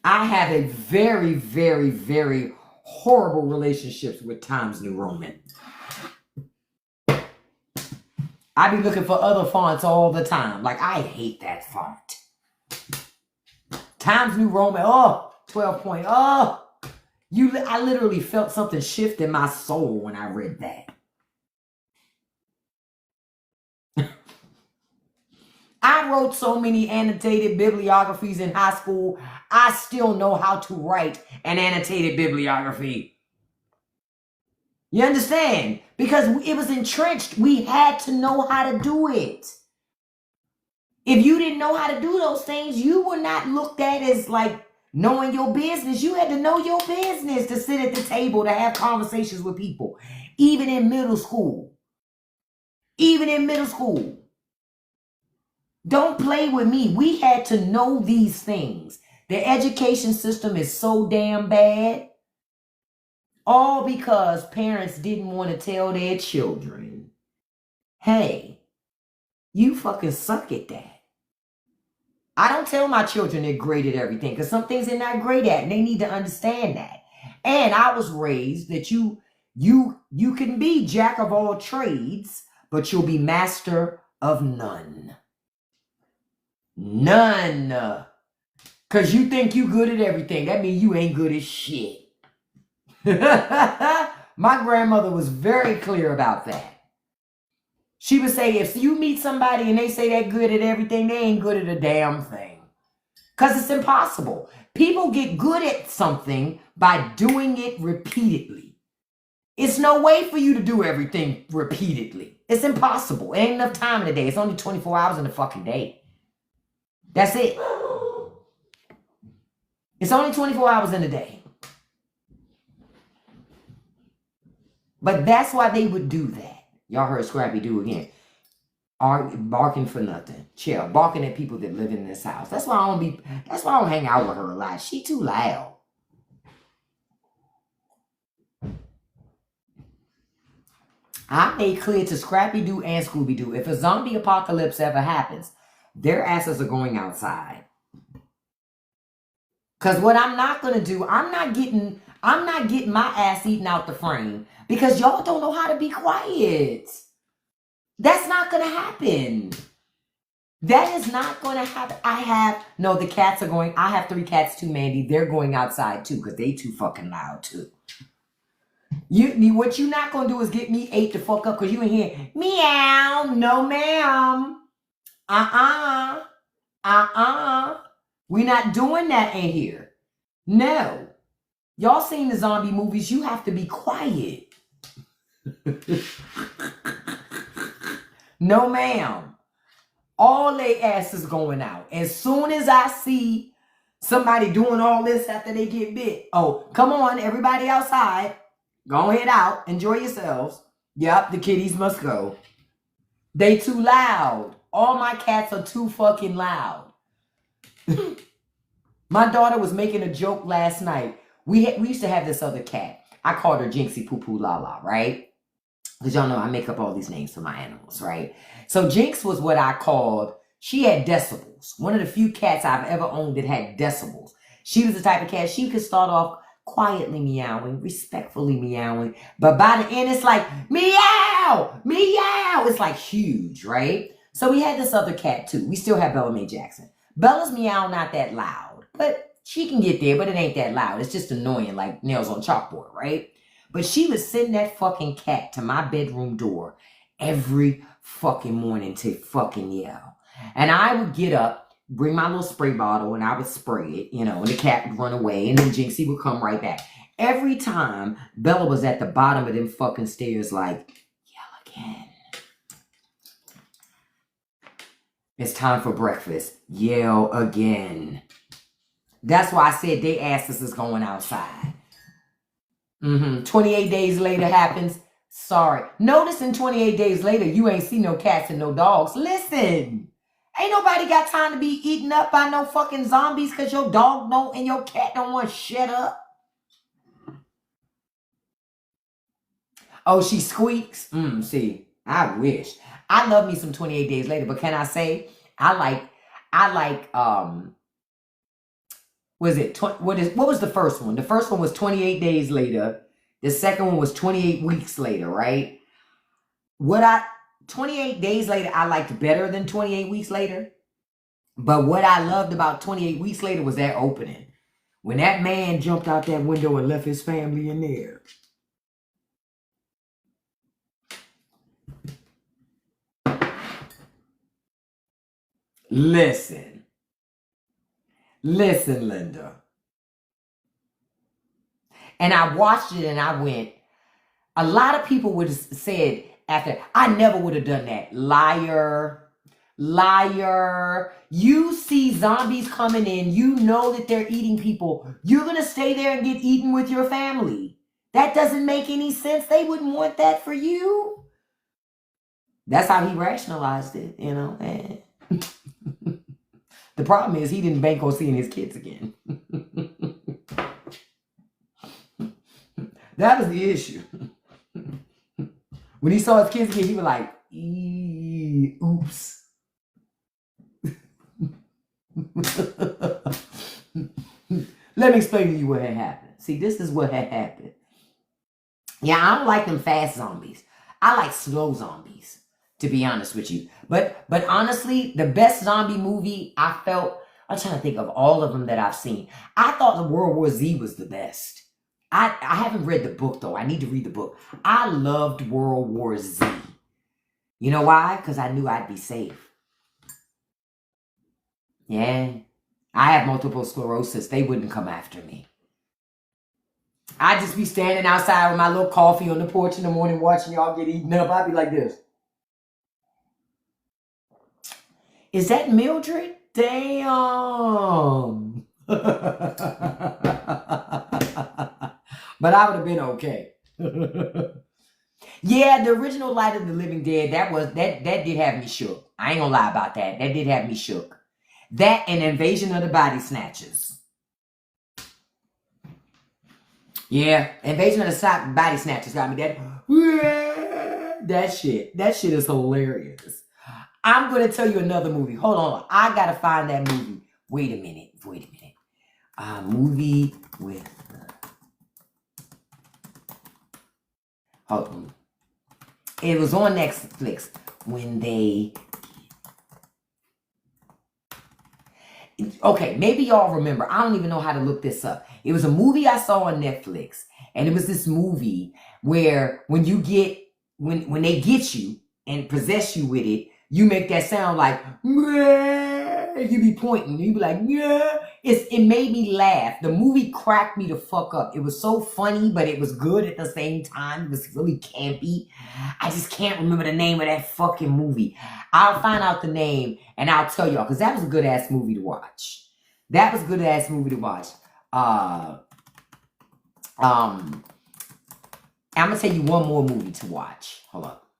I have a very, very, very horrible relationships with Times New Roman. I be looking for other fonts all the time. Like, I hate that font. Times New Roman, 12 point, I literally felt something shift in my soul when I read that. I wrote so many annotated bibliographies in high school, I still know how to write an annotated bibliography. You understand? Because it was entrenched. We had to know how to do it. If you didn't know how to do those things, you were not looked at as like knowing your business. You had to know your business to sit at the table, to have conversations with people. Even in middle school. Even in middle school. Don't play with me. We had to know these things. The education system is so damn bad. All because parents didn't want to tell their children, hey, you fucking suck at that. I don't tell my children they're great at everything because some things they're not great at and they need to understand that. And I was raised that you can be jack of all trades, but you'll be master of none. None. Because you think you good at everything. That means you ain't good at shit. My grandmother was very clear about that. She would say, if you meet somebody and they say they're good at everything, they ain't good at a damn thing. Because it's impossible. People get good at something by doing it repeatedly. It's no way for you to do everything repeatedly. It's impossible. It ain't enough time in the day. It's only 24 hours in the fucking day. That's it. It's only 24 hours in a day. But that's why they would do that. Y'all heard Scrappy do again. Barking for nothing. Chill. Barking at people that live in this house. That's why I don't hang out with her a lot. She too loud. I made clear to Scrappy-Doo and Scooby-Doo, if a zombie apocalypse ever happens, their asses are going outside. Because what I'm not going to do, I'm not getting my ass eaten out the frame because y'all don't know how to be quiet. That's not going to happen. That is not going to happen. The cats are going, I have 3 cats too, Mandy. They're going outside too because they too fucking loud too. What you not going to do is get me ate the fuck up because you in here, meow, no ma'am. We not doing that in here. No. Y'all seen the zombie movies, you have to be quiet. No ma'am. All they ass is going out. As soon as I see somebody doing all this after they get bit. Oh, come on, everybody outside. Go ahead out. Enjoy yourselves. Yep, the kitties must go. They too loud. All my cats are too fucking loud. My daughter was making a joke last night. We used to have this other cat. I called her Jinxie Poo Poo Lala, right? Because y'all know I make up all these names for my animals, right? So Jinx was what I called, she had decibels. One of the few cats I've ever owned that had decibels. She was the type of cat, she could start off quietly meowing, respectfully meowing. But by the end, it's like, meow, meow. It's like huge, right? So we had this other cat too. We still have Bella Mae Jackson. Bella's meow not that loud, but she can get there, but it ain't that loud. It's just annoying, like nails on chalkboard, right? But she would send that fucking cat to my bedroom door every fucking morning to fucking yell. And I would get up, bring my little spray bottle, and I would spray it, and the cat would run away, and then Jinxie would come right back. Every time, Bella was at the bottom of them fucking stairs like, yell again. It's time for breakfast. Yell again. That's why I said they asses is going outside. 28 days later happens. Sorry. Notice in 28 days later, you ain't see no cats and no dogs. Listen. Ain't nobody got time to be eaten up by no fucking zombies because your dog don't and your cat don't want to shut up. Oh, she squeaks? See, I wish. I love me some 28 days later, but can I say, I like, what was the first one? The first one was 28 days later. The second one was 28 weeks later, right? 28 days later, I liked better than 28 weeks later. But what I loved about 28 weeks later was that opening. When that man jumped out that window and left his family in there. Listen, Linda. And I watched it and I went, a lot of people would have said after, I never would have done that. Liar, liar. You see zombies coming in. You know that they're eating people. You're going to stay there and get eaten with your family. That doesn't make any sense. They wouldn't want that for you. That's how he rationalized it, The problem is he didn't bank on seeing his kids again. That was the issue. When he saw his kids again, he was like, oops. Let me explain to you what had happened. See, this is what had happened. Yeah, I don't like them fast zombies. I like slow zombies, to be honest with you. But honestly, the best zombie movie I'm trying to think of all of them that I've seen. I thought the World War Z was the best. I haven't read the book, though. I need to read the book. I loved World War Z. You know why? Because I knew I'd be safe. Yeah. I have multiple sclerosis. They wouldn't come after me. I'd just be standing outside with my little coffee on the porch in the morning watching y'all get eaten up. I'd be like this. Is that Mildred? damn. But I would have been okay. Yeah, the original Light of the Living Dead, that did have me shook. I ain't gonna lie about that. That did have me shook. That and Invasion of the Body Snatchers. Yeah, Invasion of the Body Snatchers got me. That shit is hilarious. I'm gonna tell you another movie. Hold on, I gotta find that movie. Wait a minute. Movie with. Hold on. It was on Netflix when they. Okay, maybe y'all remember. I don't even know how to look this up. It was a movie I saw on Netflix, and it was this movie where when they get you and possess you with it, you make that sound like you be pointing, you be like yeah. It made me laugh. The movie cracked me the fuck up. It was so funny, but it was good at the same time. It was really campy. I just can't remember the name of that fucking movie. I'll find out the name and I'll tell y'all, because that was a good ass movie to watch. I'm gonna tell you one more movie to watch. Hold up.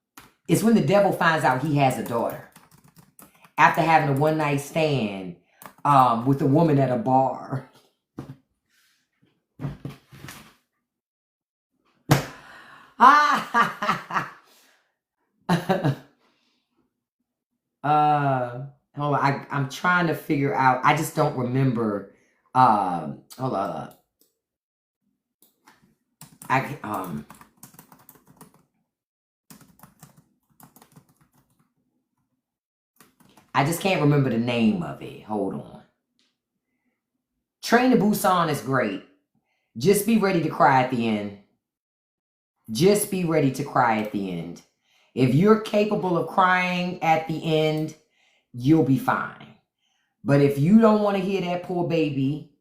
It's when the devil finds out he has a daughter after having a one night stand with a woman at a bar. Hold on. I'm trying to figure out. I just don't remember. Hold on. I just can't remember the name of it. Hold on. Train to Busan is great. Just be ready to cry at the end. Just be ready to cry at the end. If you're capable of crying at the end, you'll be fine. But if you don't want to hear that poor baby,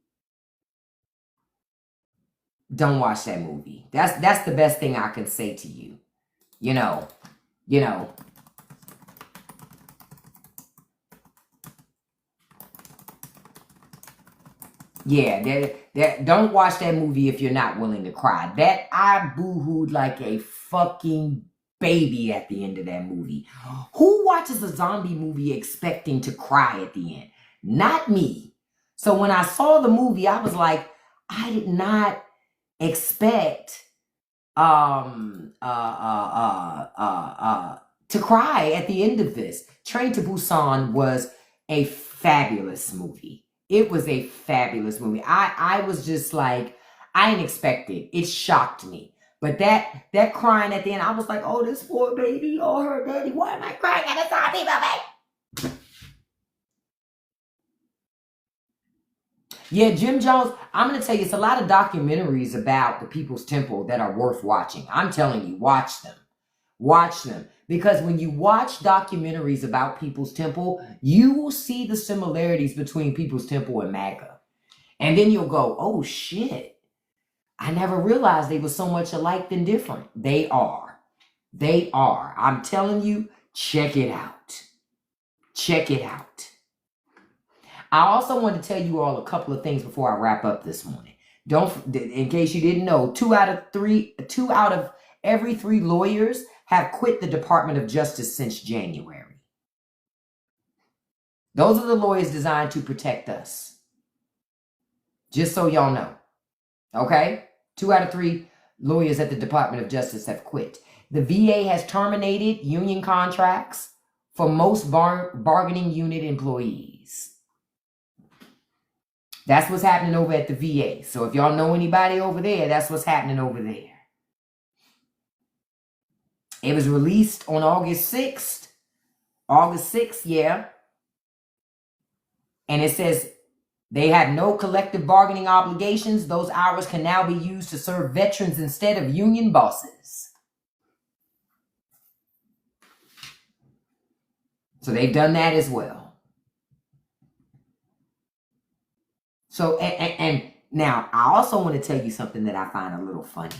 don't watch that movie. That's the best thing I can say to you. You know. Yeah, don't watch that movie if you're not willing to cry. That I boo-hooed like a fucking baby at the end of that movie. Who watches a zombie movie expecting to cry at the end? Not me. So when I saw the movie, I was like, I did not expect to cry at the end of this. Train to Busan was a fabulous movie. It was a fabulous movie. I was just like, I didn't expect it. It shocked me. But that crying at the end, I was like, oh, this poor baby, oh, her daddy, why am I crying at a zombie movie? Yeah, Jim Jones, I'm going to tell you, it's a lot of documentaries about the People's Temple that are worth watching. I'm telling you, watch them. Watch them. Because when you watch documentaries about People's Temple, you will see the similarities between People's Temple and MAGA. And then you'll go, oh shit, I never realized they were so much alike than different. They are. They are. I'm telling you, check it out. Check it out. I also want to tell you all a couple of things before I wrap up this morning. In case you didn't know, two out of every 3 lawyers have quit the Department of Justice since January. Those are the lawyers designed to protect us. Just so y'all know. Okay? 2 out of 3 lawyers at the Department of Justice have quit. The VA has terminated union contracts for most bargaining unit employees. That's what's happening over at the VA. So if y'all know anybody over there, that's what's happening over there. It was released on August 6th. August 6th, yeah. And it says they have no collective bargaining obligations. Those hours can now be used to serve veterans instead of union bosses. So they've done that as well. So, and now I also want to tell you something that I find a little funny.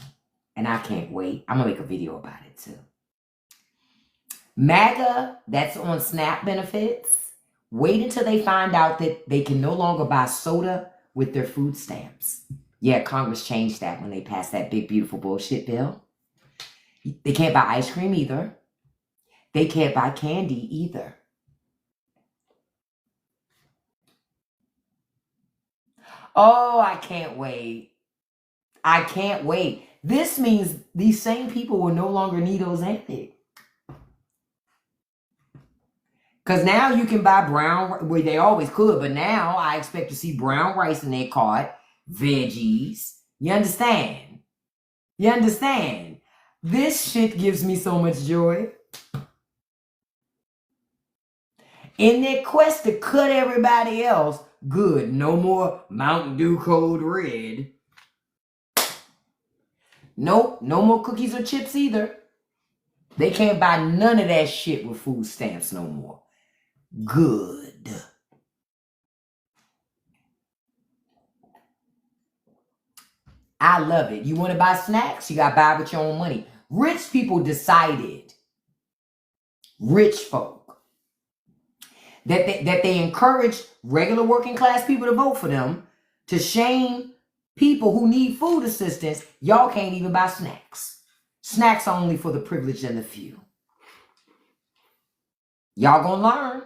And I can't wait. I'm going to make a video about it too. MAGA, that's on SNAP benefits, Wait until they find out that they can no longer buy soda with their food stamps. Yeah, Congress changed that when they passed that big, beautiful bullshit bill. They can't buy ice cream either. They can't buy candy either. Oh, I can't wait. I can't wait. This means these same people will no longer need Ozempic. Because now you can buy brown, well, they always could, but now I expect to see brown rice in their cart, veggies. You understand? You understand? This shit gives me so much joy. In their quest to cut everybody else, good. No more Mountain Dew Code Red. Nope, no more cookies or chips either. They can't buy none of that shit with food stamps no more. Good. I love it. You want to buy snacks? You got to buy with your own money. Rich people decided, rich folk, that they encourage regular working class people to vote for them, to shame people who need food assistance. Y'all can't even buy snacks. Snacks are only for the privileged and the few. Y'all gonna learn.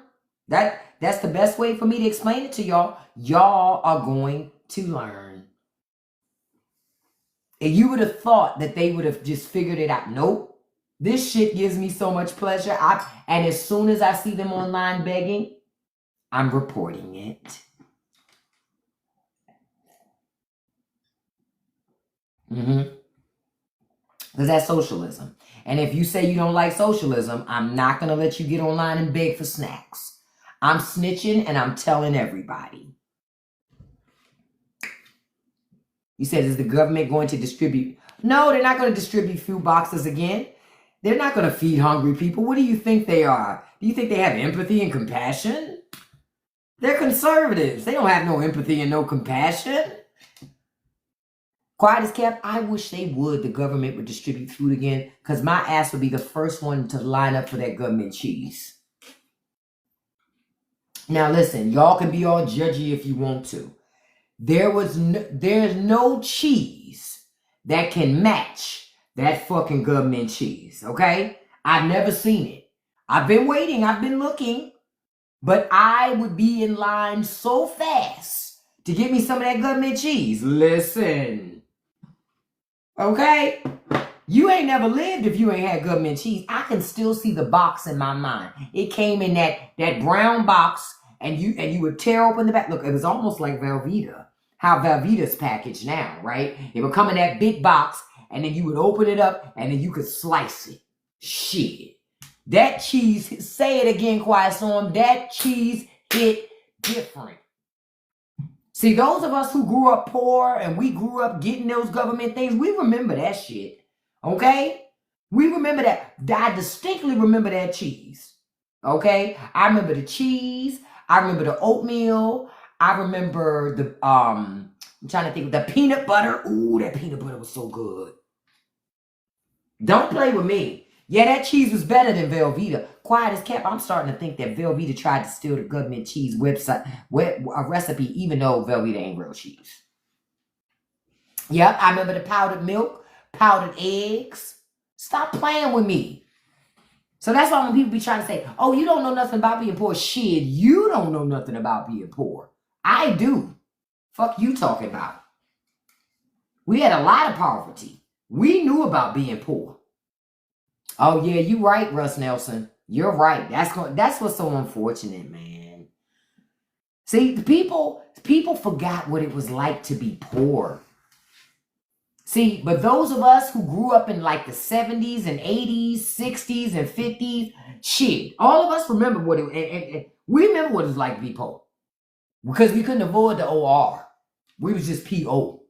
That's the best way for me to explain it to y'all. Y'all are going to learn. And you would have thought that they would have just figured it out. Nope. This shit gives me so much pleasure. And as soon as I see them online begging, I'm reporting it. Because that's socialism. And if you say you don't like socialism, I'm not going to let you get online and beg for snacks. I'm snitching and I'm telling everybody. You said, is the government going to distribute? No, they're not going to distribute food boxes again. They're not going to feed hungry people. What do you think they are? Do you think they have empathy and compassion? They're conservatives. They don't have no empathy and no compassion. Quiet as kept. I wish they would. The government would distribute food again, because my ass would be the first one to line up for that government cheese. Now listen, y'all can be all judgy if you want to. There's no cheese that can match that fucking government cheese, okay? I've never seen it. I've been waiting, I've been looking, but I would be in line so fast to get me some of that government cheese. Listen, okay? You ain't never lived if you ain't had government cheese. I can still see the box in my mind. It came in that brown box, and you would tear open the back. Look, it was almost like Velveeta. How Velveeta's packaged now, right? It would come in that big box, and then you would open it up, and then you could slice it. Shit. That cheese, say it again, Quiet Storm, that cheese hit different. See, those of us who grew up poor and we grew up getting those government things, we remember that shit, okay? We remember that. I distinctly remember that cheese, okay? I remember the cheese. I remember the oatmeal. I remember the, I'm trying to think of the peanut butter. Ooh, that peanut butter was so good. Don't play with me. Yeah, that cheese was better than Velveeta. Quiet as kept. I'm starting to think that Velveeta tried to steal the government cheese website, a recipe, even though Velveeta ain't real cheese. Yep, I remember the powdered milk, powdered eggs. Stop playing with me. So that's why when people be trying to say, oh, you don't know nothing about being poor. Shit, you don't know nothing about being poor. I do. Fuck you talking about. We had a lot of poverty. We knew about being poor. Oh, yeah, you right, Russ Nelson. You're right. That's what's so unfortunate, man. See, the people forgot what it was like to be poor. See, but those of us who grew up in like the 70s and 80s, 60s and 50s, shit, all of us remember what we remember what it was like to be poor. Because we couldn't avoid the OR. We was just PO.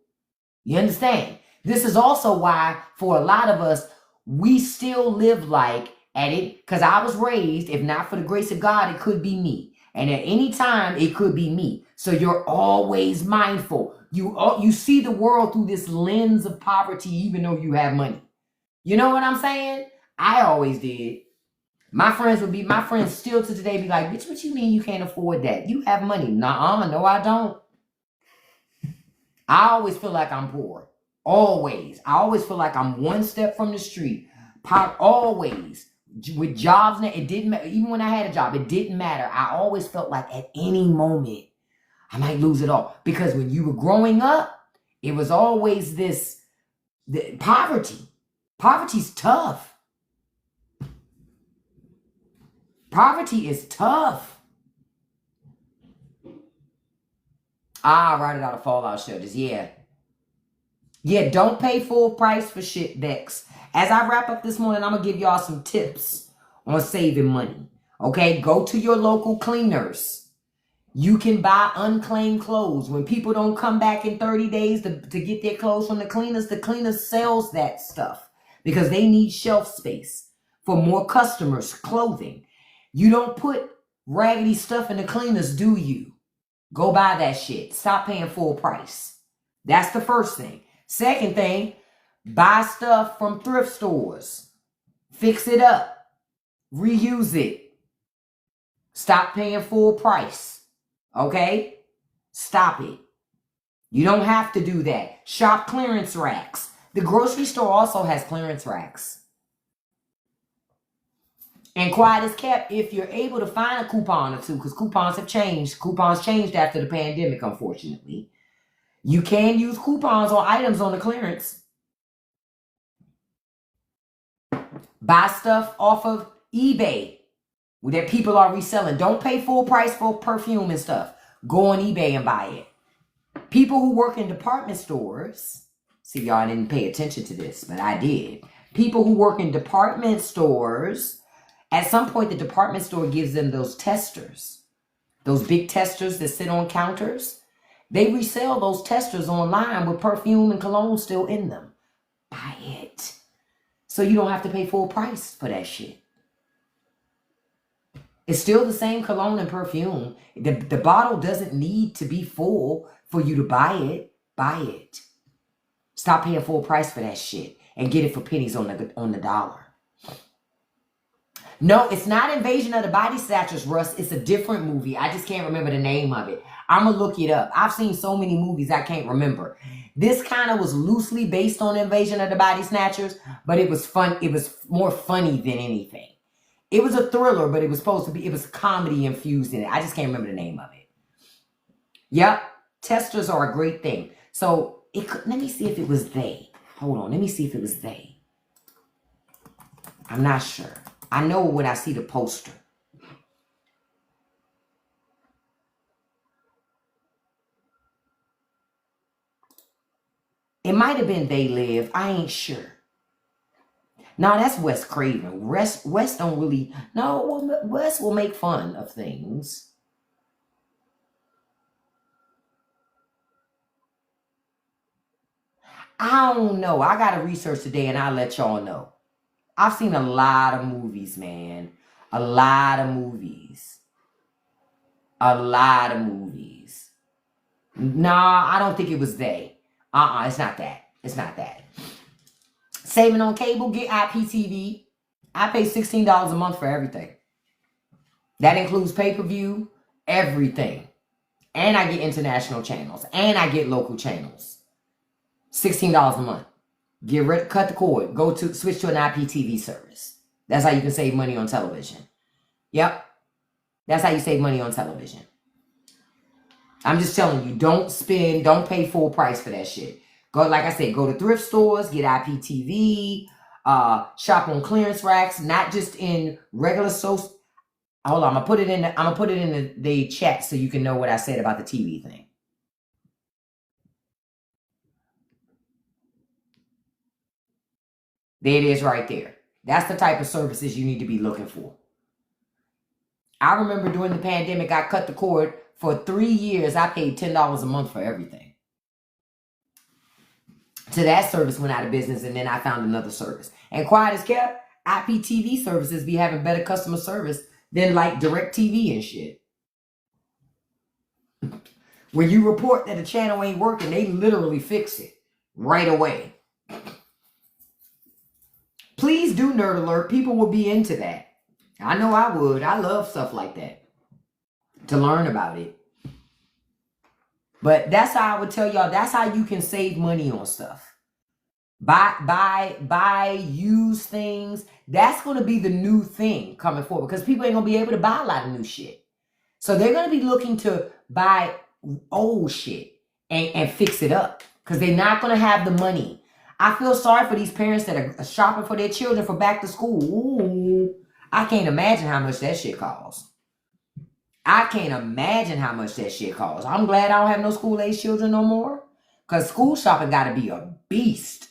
You understand? This is also why, for a lot of us, we still live like at it, because I was raised, if not for the grace of God, it could be me. And at any time, it could be me. So you're always mindful. You see the world through this lens of poverty, even though you have money. You know what I'm saying? I always did. My friends still to today be like, bitch, what you mean you can't afford that? You have money. Nuh-uh, no, I don't. I always feel like I'm poor. Always. I always feel like I'm one step from the street. Always. With jobs, it didn't matter. Even when I had a job, it didn't matter. I always felt like at any moment, I might lose it all. Because when you were growing up, it was always poverty. Poverty's tough. Poverty is tough. Right out of fallout shelters. Yeah. Yeah, don't pay full price for shit, Dex. As I wrap up this morning, I'm going to give y'all some tips on saving money. Okay, go to your local cleaners. You can buy unclaimed clothes. When people don't come back in 30 days to get their clothes from the cleaners sells that stuff because they need shelf space for more customers' clothing. You don't put raggedy stuff in the cleaners, do you? Go buy that shit. Stop paying full price. That's the first thing. Second thing, buy stuff from thrift stores. Fix it up. Reuse it. Stop paying full price. Okay? Stop it. You don't have to do that. Shop clearance racks. The grocery store also has clearance racks. And quiet as kept, if you're able to find a coupon or two, because coupons have changed. Coupons changed after the pandemic, unfortunately. You can use coupons on items on the clearance. Buy stuff off of eBay that people are reselling. Don't pay full price for perfume and stuff. Go on eBay and buy it. People who work in department stores, see, y'all didn't pay attention to this, but I did. People who work in department stores, at some point the department store gives them those testers, those big testers that sit on counters. They resell those testers online with perfume and cologne still in them. Buy it. So you don't have to pay full price for that shit. It's still the same cologne and perfume. The bottle doesn't need to be full for you to buy it. Buy it. Stop paying full price for that shit and get it for pennies on the dollar. No, it's not Invasion of the Body Snatchers, Russ. It's a different movie. I just can't remember the name of it. I'm going to look it up. I've seen so many movies I can't remember. This kind of was loosely based on Invasion of the Body Snatchers, but it was fun. It was more funny than anything. It was a thriller, but it was comedy infused in it. I just can't remember the name of it. Yep. Testers are a great thing. So let me see if it was they. Hold on. Let me see if it was they. I'm not sure. I know when I see the poster. It might have been They Live. I ain't sure. No, that's Wes Craven. Wes don't really... No, Wes will make fun of things. I don't know. I got to research today and I'll let y'all know. I've seen a lot of movies, man. A lot of movies. A lot of movies. Nah, I don't think it was they. It's not that. It's not that. Saving on cable, get IPTV. I pay $16 a month for everything. That includes pay-per-view, everything. And I get international channels. And I get local channels. $16 a month. Cut the cord. Switch to an IPTV service. That's how you can save money on television. Yep. That's how you save money on television. I'm just telling you, don't pay full price for that shit. Go, like I said, go to thrift stores, get IPTV, shop on clearance racks, not just in regular Hold on, I'm gonna put it in the chat so you can know what I said about the TV thing. There it is right there. That's the type of services you need to be looking for. I remember during the pandemic, I cut the cord. For 3 years, I paid $10 a month for everything. So that service went out of business, and then I found another service. And quiet as kept, IPTV services be having better customer service than like DirecTV and shit. When you report that the channel ain't working, they literally fix it right away. Please do Nerd Alert. People will be into that. I know I would. I love stuff like that, to learn about it. But that's how I would tell y'all, that's how you can save money on stuff. Buy used things. That's going to be the new thing coming forward, because people ain't going to be able to buy a lot of new shit. So they're going to be looking to buy old shit and fix it up, because they're not going to have the money. I feel sorry for these parents that are shopping for their children for back to school. Ooh, I can't imagine how much that shit costs. I can't imagine how much that shit costs. I'm glad I don't have no school-age children no more, because school shopping got to be a beast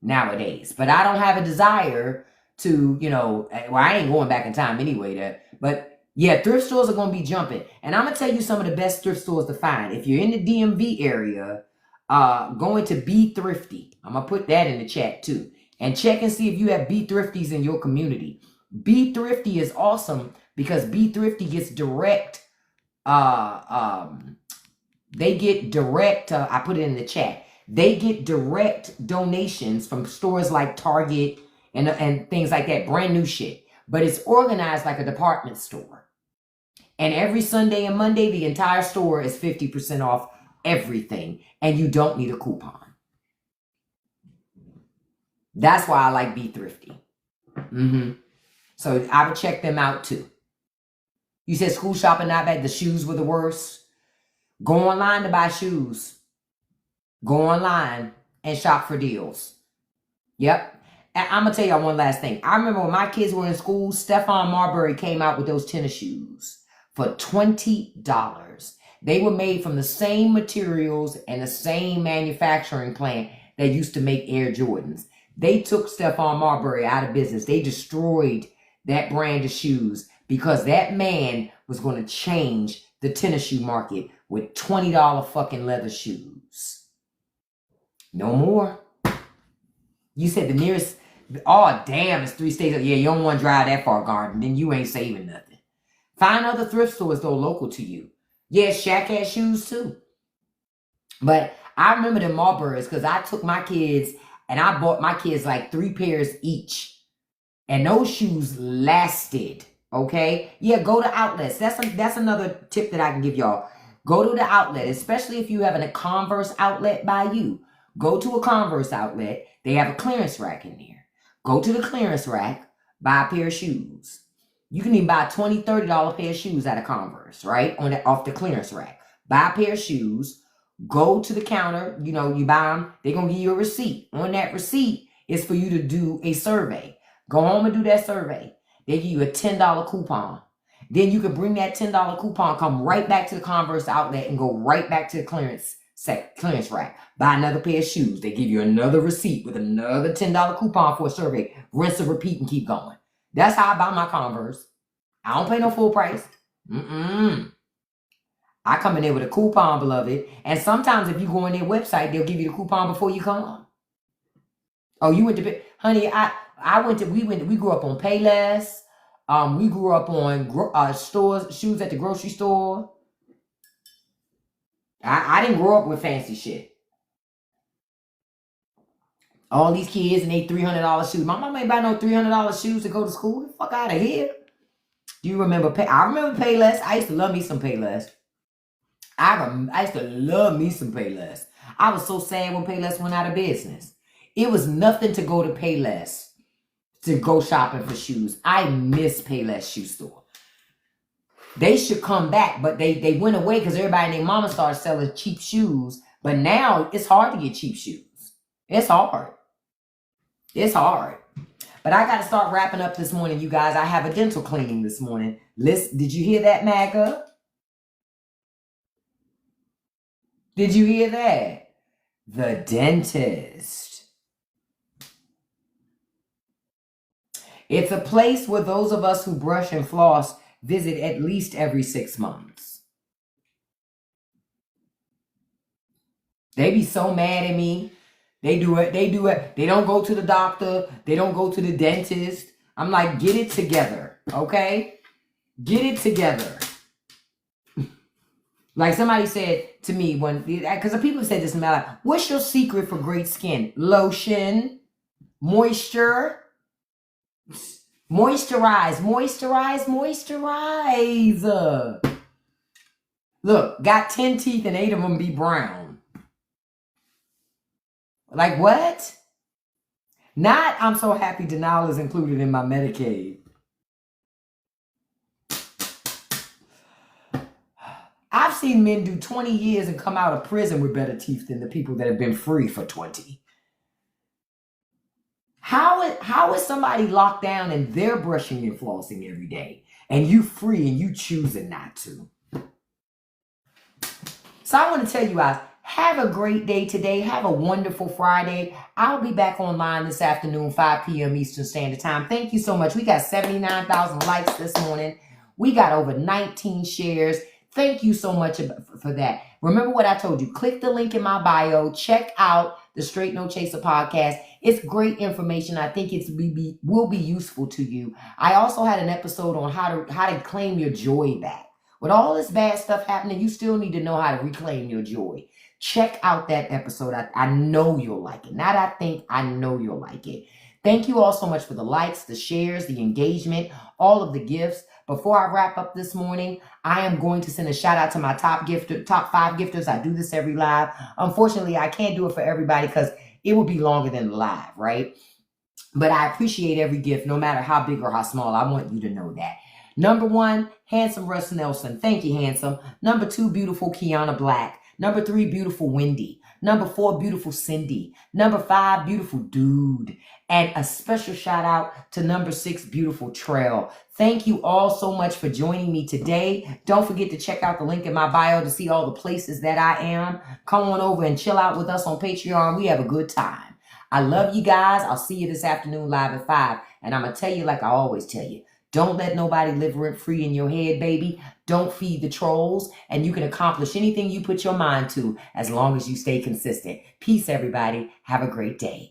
nowadays. But I don't have a desire to, well, I ain't going back in time anyway. But yeah, thrift stores are going to be jumping. And I'm going to tell you some of the best thrift stores to find. If you're in the DMV area, going to Be Thrifty. I'm going to put that in the chat too. And check and see if you have Be Thrifties in your community. Be Thrifty is awesome, because Be Thrifty gets direct, they get direct, I put it in the chat. They get direct donations from stores like Target and things like that, brand new shit. But it's organized like a department store. And every Sunday and Monday, the entire store is 50% off everything. And you don't need a coupon. That's why I like Be Thrifty. So I would check them out too. You said school shopping not bad. The shoes were the worst. Go online to buy shoes. Go online and shop for deals. Yep. And I'm going to tell y'all one last thing. I remember when my kids were in school, Stephon Marbury came out with those tennis shoes for $20. They were made from the same materials and the same manufacturing plant that used to make Air Jordans. They took Stephon Marbury out of business. They destroyed that brand of shoes because that man was going to change the tennis shoe market with $20 fucking leather shoes. No more. You said the nearest, oh damn, it's 3 states. Yeah, you don't want to drive that far, Garden. Then you ain't saving nothing. Find other thrift stores though local to you. Yeah, Shaq has shoes too. But I remember the Marburys because I took my kids and I bought my kids like 3 pairs each. And those shoes lasted. Okay? Yeah, go to outlets. That's another tip that I can give y'all. Go to the outlet, especially if you have a Converse outlet by you. Go to a Converse outlet. They have a clearance rack in there. Go to the clearance rack, buy a pair of shoes. You can even buy a $20, $30 pair of shoes at a Converse, right? Off the clearance rack. Buy a pair of shoes. Go to the counter. You buy them. They're going to give you a receipt. On that receipt is for you to do a survey. Go home and do that survey. They give you a $10 coupon. Then you can bring that $10 coupon, come right back to the Converse outlet and go right back to the clearance rack. Buy another pair of shoes. They give you another receipt with another $10 coupon for a survey. Rinse and repeat and keep going. That's how I buy my Converse. I don't pay no full price. I come in there with a coupon, beloved. And sometimes if you go on their website, they'll give you the coupon before you come. Oh, you went to, honey, we grew up on Payless. We grew up on shoes at the grocery store. I didn't grow up with fancy shit. All these kids and they $300 shoes. My mama ain't buy no $300 shoes to go to school. Get the fuck out of here. Do you remember I remember Payless. I used to love me some Payless. I used to love me some Payless. I was so sad when Payless went out of business. It was nothing to go to Payless to go shopping for shoes. I miss Payless shoe store. They should come back, but they went away because everybody and their mama started selling cheap shoes. But now it's hard to get cheap shoes. It's hard. It's hard. But I got to start wrapping up this morning, you guys. I have a dental cleaning this morning. Listen, did you hear that, MAGA? Did you hear that? The dentist. It's a place where those of us who brush and floss visit at least every 6 months. They be so mad at me. They do it. They don't go to the doctor. They don't go to the dentist. I'm like, get it together, okay? Get it together. Like somebody said to me because the people said this in my life, what's your secret for great skin? Lotion, moisture. Moisturize, moisturize, moisturize. Look, got 10 teeth and 8 of them be brown. Like what? Not, I'm so happy Denal is included in my Medicaid. I've seen men do 20 years and come out of prison with better teeth than the people that have been free for 20. How is somebody locked down and they're brushing and flossing every day and you free and you choosing not to? So I want to tell you guys, have a great day today. Have a wonderful Friday. I'll be back online this afternoon, 5 p.m. Eastern Standard Time. Thank you so much. We got 79,000 likes this morning. We got over 19 shares. Thank you so much for that. Remember what I told you. Click the link in my bio. Check out the Straight No Chaser podcast. It's great information. I think will be useful to you. I also had an episode on how to claim your joy back. With all this bad stuff happening, you still need to know how to reclaim your joy. Check out that episode. I know you'll like it. Not I think, I know you'll like it. Thank you all so much for the likes, the shares, the engagement, all of the gifts. Before I wrap up this morning, I am going to send a shout out to my top 5 gifters. I do this every live. Unfortunately, I can't do it for everybody because it would be longer than the live, right? But I appreciate every gift, no matter how big or how small. I want you to know that. Number 1, handsome Russ Nelson. Thank you, handsome. Number 2, beautiful Kiana Black. Number 3, beautiful Wendy. Number 4, beautiful Cindy. Number 5, beautiful Dude. And a special shout out to number 6, beautiful Trail. Thank you all so much for joining me today. Don't forget to check out the link in my bio to see all the places that I am. Come on over and chill out with us on Patreon. We have a good time. I love you guys. I'll see you this afternoon live at 5. And I'm going to tell you like I always tell you. Don't let nobody live rent-free in your head, baby. Don't feed the trolls. And you can accomplish anything you put your mind to as long as you stay consistent. Peace, everybody. Have a great day.